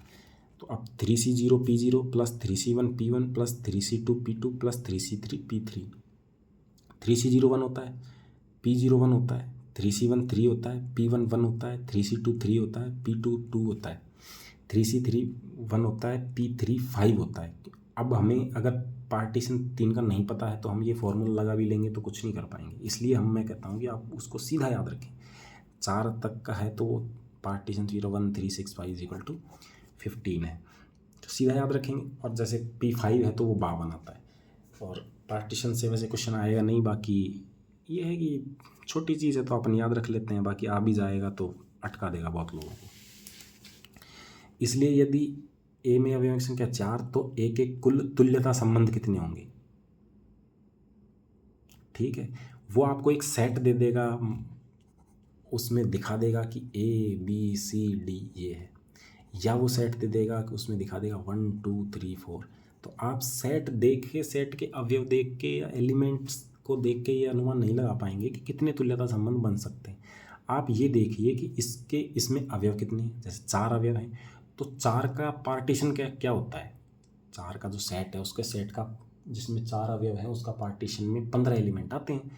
तो अब 3C0 P0 plus 3C1 P1 plus 3C2 P2 plus 3C3 P3। 3C0 1 होता है, P0 1 होता है, 3C1 3 होता है, P1 1 होता है, 3C2 3 होता है, P2 2 होता है, 3C3 1 होता है, P3 5 होता है। अब हमें अगर पार्टीशन 3 का नहीं पता है तो हम ये फॉर्मूला लगा भी लेंगे तो कुछ नहीं कर पाएंगे। इसलिए मैं कहता हूँ कि आप उसको सीधा याद रखें। 4 तक का है तो वो पार्टीशन 0 1 3 6 5 = 15 है, तो सीधा याद रखेंगे। और जैसे P5 है तो वो 52 आता है। और पार्टीशन से वैसे क्वेश्चन आएगा नहीं, बाकी ये है कि छोटी चीज़ है तो अपन याद रख लेते हैं, बाकी आ भी जाएगा तो अटका देगा बहुत लोगों को। इसलिए यदि ए में अवयवों की संख्या 4 तो ए के कुल तुल्यता संबंध कितने होंगे। ठीक है, वो आपको एक सेट दे देगा, उसमें दिखा देगा कि ABCD ये है, या वो सेट दे देगा कि उसमें दिखा देगा 1 2 3 4। तो आप सेट देख के, सेट के अवयव देख के या एलिमेंट्स को देख के ये अनुमान नहीं लगा पाएंगे कि कितने तुल्यता संबंध बन सकते हैं। आप ये देखिए कि इसमें अवयव कितने हैं। जैसे 4 अवयव हैं तो 4 का पार्टीशन क्या होता है। 4 का जो सेट है उसके सेट का, जिसमें 4 अवयव हैं, उसका पार्टीशन में 15 एलिमेंट आते हैं।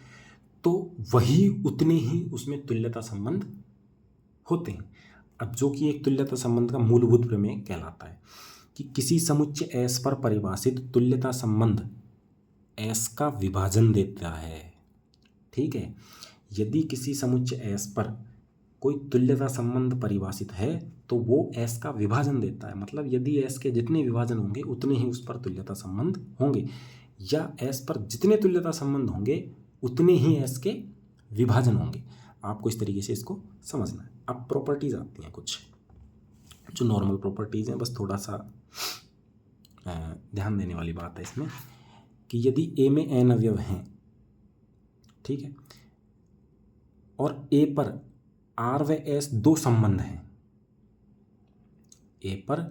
तो वही उतने ही उसमें तुल्यता संबंध होते हैं। अब जो कि एक तुल्यता संबंध का मूलभूत प्रमेय कहलाता है कि किसी समुच्चय S पर परिभाषित तुल्यता संबंध S का विभाजन देता है। ठीक है, यदि किसी समुच्चय S पर कोई तुल्यता संबंध परिभाषित है तो वो S का विभाजन देता है। मतलब यदि S के जितने विभाजन होंगे उतने ही उस पर तुल्यता संबंध होंगे, या S पर जितने तुल्यता संबंध होंगे उतने ही S के विभाजन होंगे। आपको इस तरीके से इसको समझना है। अब प्रॉपर्टीज आती हैं कुछ जो नॉर्मल प्रॉपर्टीज हैं, बस थोड़ा सा ध्यान देने वाली बात है इसमें कि यदि A में n अवयव हैं, ठीक है, और A पर R व S दो संबंध हैं, A पर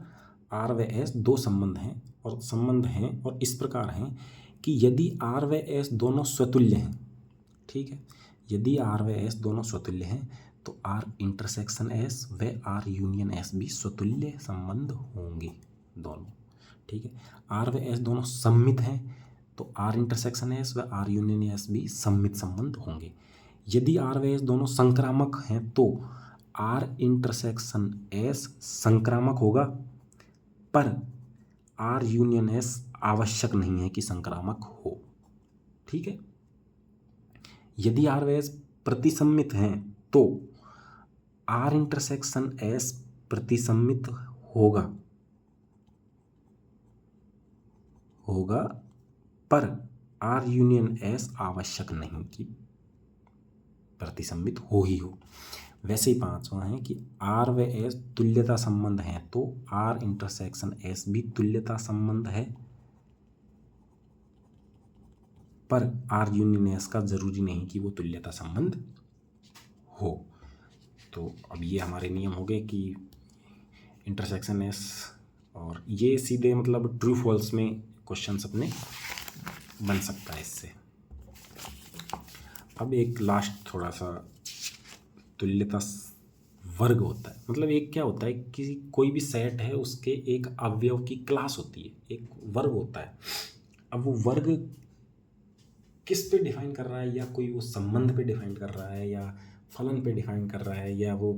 R व S दो संबंध हैं और इस प्रकार हैं कि यदि R व S दोनों स्वतुल्य हैं, ठीक है, यदि R व S दोनों स्वतुल्य हैं तो R इंटरसेक्शन S व R यूनियन S भी स्वतुल्य संबंध होंगे दोनों। ठीक है, R व S दोनों सम्मित हैं तो R इंटरसेक्शन S व R यूनियन S भी सम्मित संबंध होंगे। यदि R व S दोनों संक्रामक हैं तो R इंटरसेक्शन S संक्रामक होगा, पर R यूनियन S आवश्यक नहीं है कि संक्रामक हो। ठीक है, यदि R व S प्रतिसम्मित हैं तो R इंटरसेक्शन S प्रतिसम्मित होगा पर R यूनियन S आवश्यक नहीं कि प्रतिसम्मित हो ही हो। वैसे ही पांचवा है कि R व S तुल्यता संबंध है तो R इंटरसेक्शन S भी तुल्यता संबंध है, पर R यूनियन S का जरूरी नहीं कि वो तुल्यता संबंध हो। तो अब ये हमारे नियम हो गए कि इंटरसेक्शन S, और ये सीधे मतलब ट्रू फॉल्स में क्वेश्चंस अपने बन सकता है इससे। अब एक लास्ट थोड़ा सा तुल्यता वर्ग होता है, मतलब एक क्या होता है कि कोई भी सेट है उसके एक अवयव की क्लास होती है, एक वर्ग होता है। अब वो वर्ग किस पे डिफाइन कर रहा है, या कोई वो संबंध पे डिफाइन कर रहा है, या फलन पे डिफाइन कर रहा है, या वो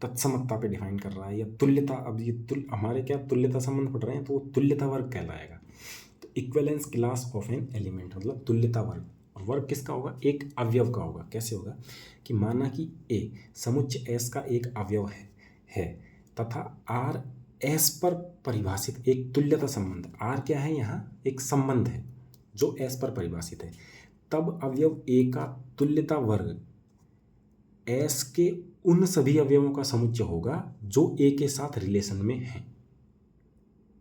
तत्समकता पे डिफाइन कर रहा है, या तुल्यता। अब ये हमारे क्या तुल्यता संबंध पढ़ रहे हैं तो वो तुल्यता वर्ग कहलाएगा। तो equivalence class of an element मतलब तुल्यता वर्ग। और वर्ग किसका होगा, एक अवयव का होगा। कैसे होगा कि माना कि A समुच्चय S का एक अवयव है तथा R S पर परिभाषित एक तुल्यता संबंध, R क्या है यहाँ, एक संबंध है जो S पर परिभाषित है, तब अवयव A का तुल्यता वर्ग S के उन सभी अवयवों का समुच्चय होगा जो A के साथ रिलेशन में है।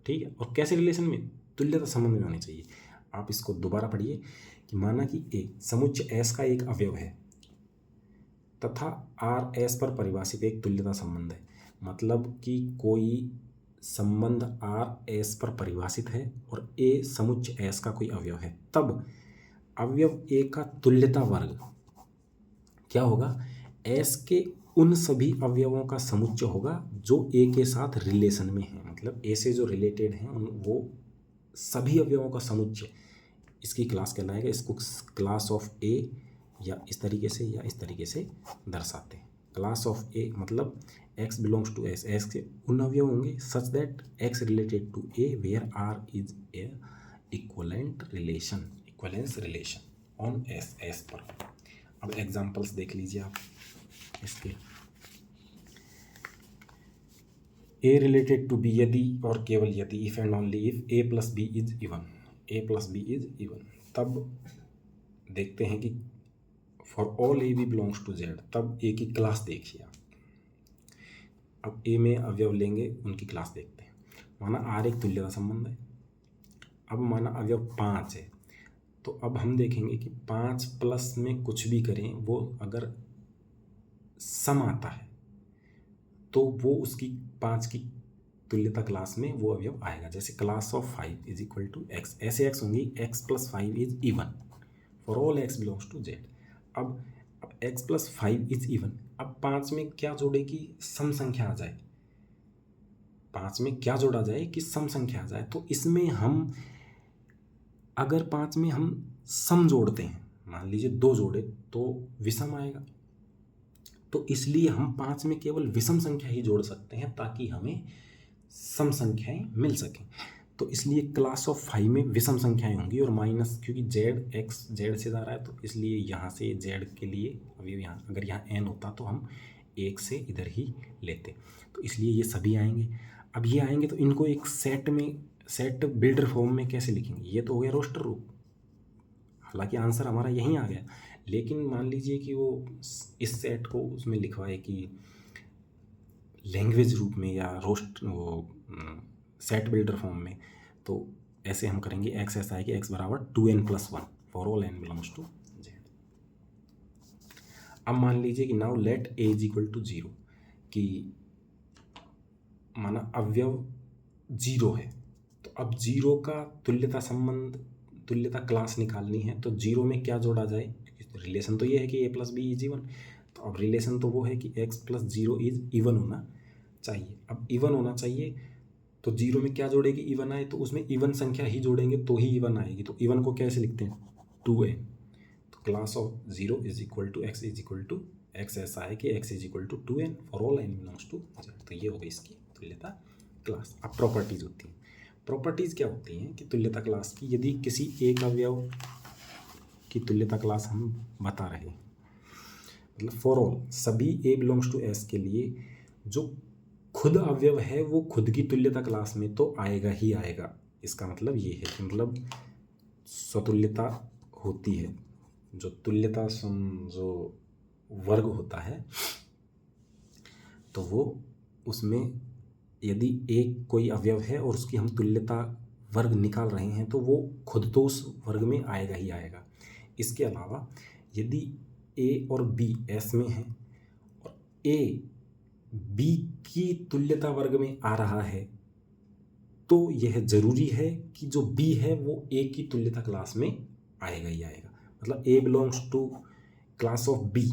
ठीक है, और कैसे रिलेशन में, तुल्यता संबंध में होने चाहिए। आप इसको दोबारा पढ़िए कि माना कि A समुच्चय S का एक अवयव है तथा R S पर परिभाषित एक तुल्यता संबंध है। मतलब कि कोई संबंध R S पर परिभाषित है और A समुच्चय S का कोई अवयव है, तब अवयव A का तुल्यता वर्ग क्या होगा, S के उन सभी अवयवों का समुच्चय होगा जो A के साथ रिलेशन में है। मतलब A से जो रिलेटेड हैं वो सभी अवयवों का समुच्चय इसकी क्लास कहलाएगा। इसको क्लास ऑफ A या इस तरीके से या इस तरीके से दर्शाते हैं। क्लास ऑफ A मतलब x belongs to S, S के उन अवयव होंगे such that x related to A where R is a equivalence relation on S पर। अब एग्जांपल्स देख लीजिए आप इसके। ए रिलेटेड टू बी, यदि और केवल यदि, if and only if a plus b is even, a plus b is even, तब देखते हैं कि for all a b belongs to Z, तब ए की क्लास देखिए आप। अब ए में अवयव लेंगे, उनकी क्लास देखते हैं। माना आर एक तुल्यता संबंध है, अब माना अवयव 5 है, तो अब हम देखेंगे कि 5 प्लस में कुछ भी करें, वो अगर सम आता है तो वो उसकी 5 की तुल्यता क्लास में वो अवयव आएगा। जैसे class of 5 is equal to x, ऐसे एक्स होंगी, x plus 5 is even for all x belongs to Z. अब एक्स प्लस 5 इज इवन, अब 5 में क्या जोड़े कि सम संख्या आ जाए, 5 में क्या जोड़ा जाए कि सम संख्या आ जाए। तो इसमें हम अगर 5 में हम सम जोड़ते हैं, मान लीजिए 2 जोड़े, तो विषम आएगा। तो इसलिए हम 5 में केवल विषम संख्या ही जोड़ सकते हैं ताकि हमें सम संख्याएं मिल सकें। तो इसलिए क्लास ऑफ 5 में विषम संख्याएं होंगी और माइनस, क्योंकि जेड एक्स जेड से जा रहा है, तो इसलिए यहाँ से जेड के लिए अभी यहाँ अगर यहाँ एन होता तो हम 1 से इधर ही लेते, तो इसलिए ये सभी आएंगे। अब ये आएंगे तो इनको एक सेट में, सेट बिल्डर फॉर्म में कैसे लिखेंगे, ये तो हो गया रोस्टर रूप। हालांकि आंसर हमारा यहीं आ गया, लेकिन मान लीजिए कि वो इस सेट को उसमें लिखवाए कि लैंग्वेज रूप में या रोस्ट वो सेट बिल्डर फॉर्म में, तो ऐसे हम करेंगे। एक्स ऐसा है कि एक्स बराबर 2n+1 for all n belongs to Z. अब मान लीजिए कि now let a is equal to 0, कि माना अवयव 0 है, तो अब 0 का तुल्यता संबंध, तुल्यता क्लास निकालनी है, तो 0 में क्या जोड़ा जाए, रिलेशन तो ये है कि ए प्लस बी इज इवन, तो अब रिलेशन तो वो है कि एक्स प्लस 0 इज इवन होना चाहिए। अब इवन होना चाहिए तो 0 में क्या जोड़ेगी, इवन आए, तो उसमें इवन संख्या ही जोड़ेंगे तो ही इवन आएगी। तो इवन को कैसे लिखते हैं, 2n, तो class of 0 is equal to x is equal to, x ऐसा है कि x is equal to 2n for all n belongs to Z. तो ये हो गई इसकी तुल्यता क्लास। अब प्रॉपर्टीज होती हैं, प्रॉपर्टीज़ क्या होती हैं कि तुल्यता क्लास की, यदि किसी एक अवयव की तुल्यता क्लास हम बता रहे हैं, मतलब फॉर ऑल सभी ए बिलोंग्स टू एस के लिए जो खुद अवयव है वो खुद की तुल्यता क्लास में तो आएगा ही आएगा। इसका मतलब ये है कि मतलब स्वतुल्यता होती है, जो तुल्यता जो वर्ग होता है, तो वो उसमें यदि एक कोई अवयव है और उसकी हम तुल्यता वर्ग निकाल रहे हैं तो वो खुद तो उस वर्ग में आएगा ही आएगा। इसके अलावा यदि ए और बी एस में है और ए बी की तुल्यता वर्ग में आ रहा है, तो यह जरूरी है कि जो बी है वो ए की तुल्यता क्लास में आएगा ही आएगा। मतलब A belongs to class of B,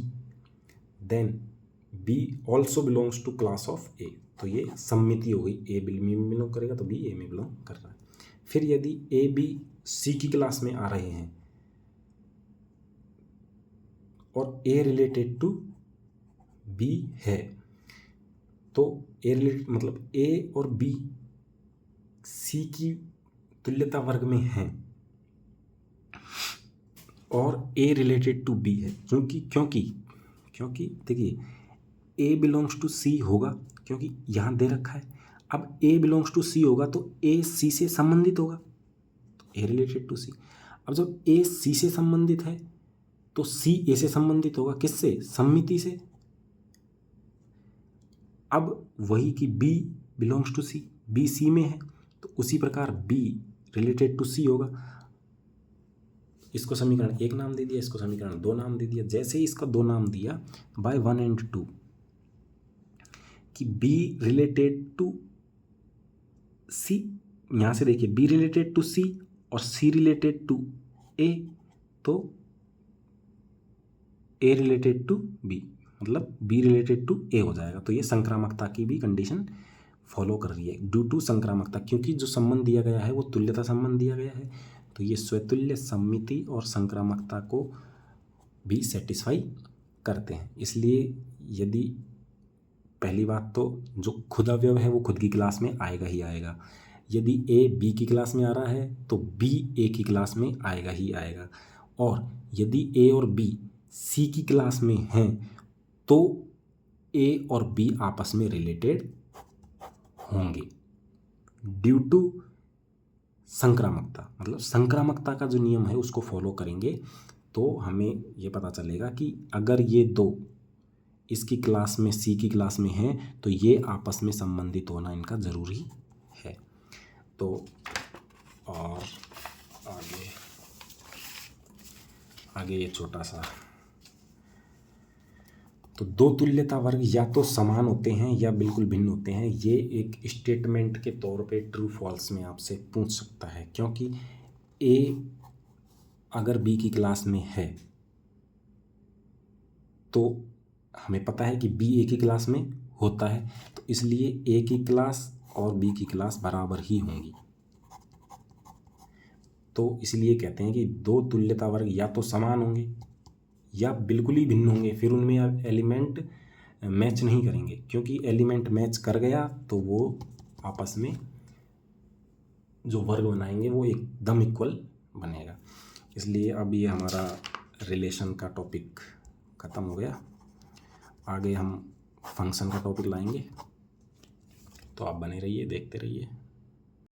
then B also belongs to class of A, तो ये सम्मिति हो गई, ए बी में बिलोंग करेगा तो बी ए में बिलोंग कर रहा है। फिर यदि ए बी सी की क्लास में आ रहे हैं और ए रिलेटेड टू बी है, तो ए रिलेटेड मतलब ए और बी सी की तुल्यता वर्ग में हैं और ए रिलेटेड टू बी है, क्योंकि देखिए ए बिलोंग्स टू सी होगा, क्योंकि यहाँ दे रखा है। अब ए बिलोंग्स टू सी होगा तो ए सी से संबंधित होगा, तो ए रिलेटेड टू सी। अब जब ए सी से संबंधित है तो सी ए से संबंधित होगा, किससे, सम्मिति से। अब वही कि b belongs to c, b c में है, तो उसी प्रकार बी रिलेटेड टू सी होगा। इसको समीकरण 1 नाम दे दिया, इसको समीकरण 2 नाम दे दिया। जैसे ही इसका 2 नाम दिया बाय 1 and 2 कि बी रिलेटेड टू सी, यहाँ से देखिए बी रिलेटेड टू सी और सी रिलेटेड टू ए, तो ए रिलेटेड टू बी मतलब बी रिलेटेड टू ए हो जाएगा। तो ये संक्रामकता की भी कंडीशन फॉलो कर रही है ड्यू टू संक्रामकता, क्योंकि जो संबंध दिया गया है वो तुल्यता संबंध दिया गया है, तो ये स्वतुल्य, सम्मिति और संक्रामकता को भी सेटिस्फाई करते हैं। इसलिए यदि पहली बात तो जो खुद अवयव है वो खुद की क्लास में आएगा ही आएगा, यदि ए बी की क्लास में आ रहा है तो बी ए की क्लास में आएगा ही आएगा, और यदि ए और बी सी की क्लास में हैं तो ए और बी आपस में रिलेटेड होंगे ड्यू टू संक्रामकता, मतलब संक्रामकता का जो नियम है उसको फॉलो करेंगे तो हमें ये पता चलेगा कि अगर ये दो इसकी क्लास में सी की क्लास में हैं तो ये आपस में संबंधित होना इनका ज़रूरी है। तो और आगे ये छोटा सा, तो दो तुल्यता वर्ग या तो समान होते हैं या बिल्कुल भिन्न होते हैं, ये एक स्टेटमेंट के तौर पे ट्रू फॉल्स में आपसे पूछ सकता है, क्योंकि ए अगर बी की क्लास में है तो हमें पता है कि बी ए की क्लास में होता है, तो इसलिए ए की क्लास और बी की क्लास बराबर ही होंगी। तो इसलिए कहते हैं कि दो तुल्यता वर्ग या तो समान होंगे या बिल्कुल ही भिन्न होंगे, फिर उनमें एलिमेंट मैच नहीं करेंगे, क्योंकि एलिमेंट मैच कर गया तो वो आपस में जो वर्ग बनाएंगे वो एकदम इक्वल बनेगा। इसलिए अब ये हमारा रिलेशन का टॉपिक ख़त्म हो गया। आगे हम फंक्शन का टॉपिक लाएंगे, तो आप बने रहिए, देखते रहिए।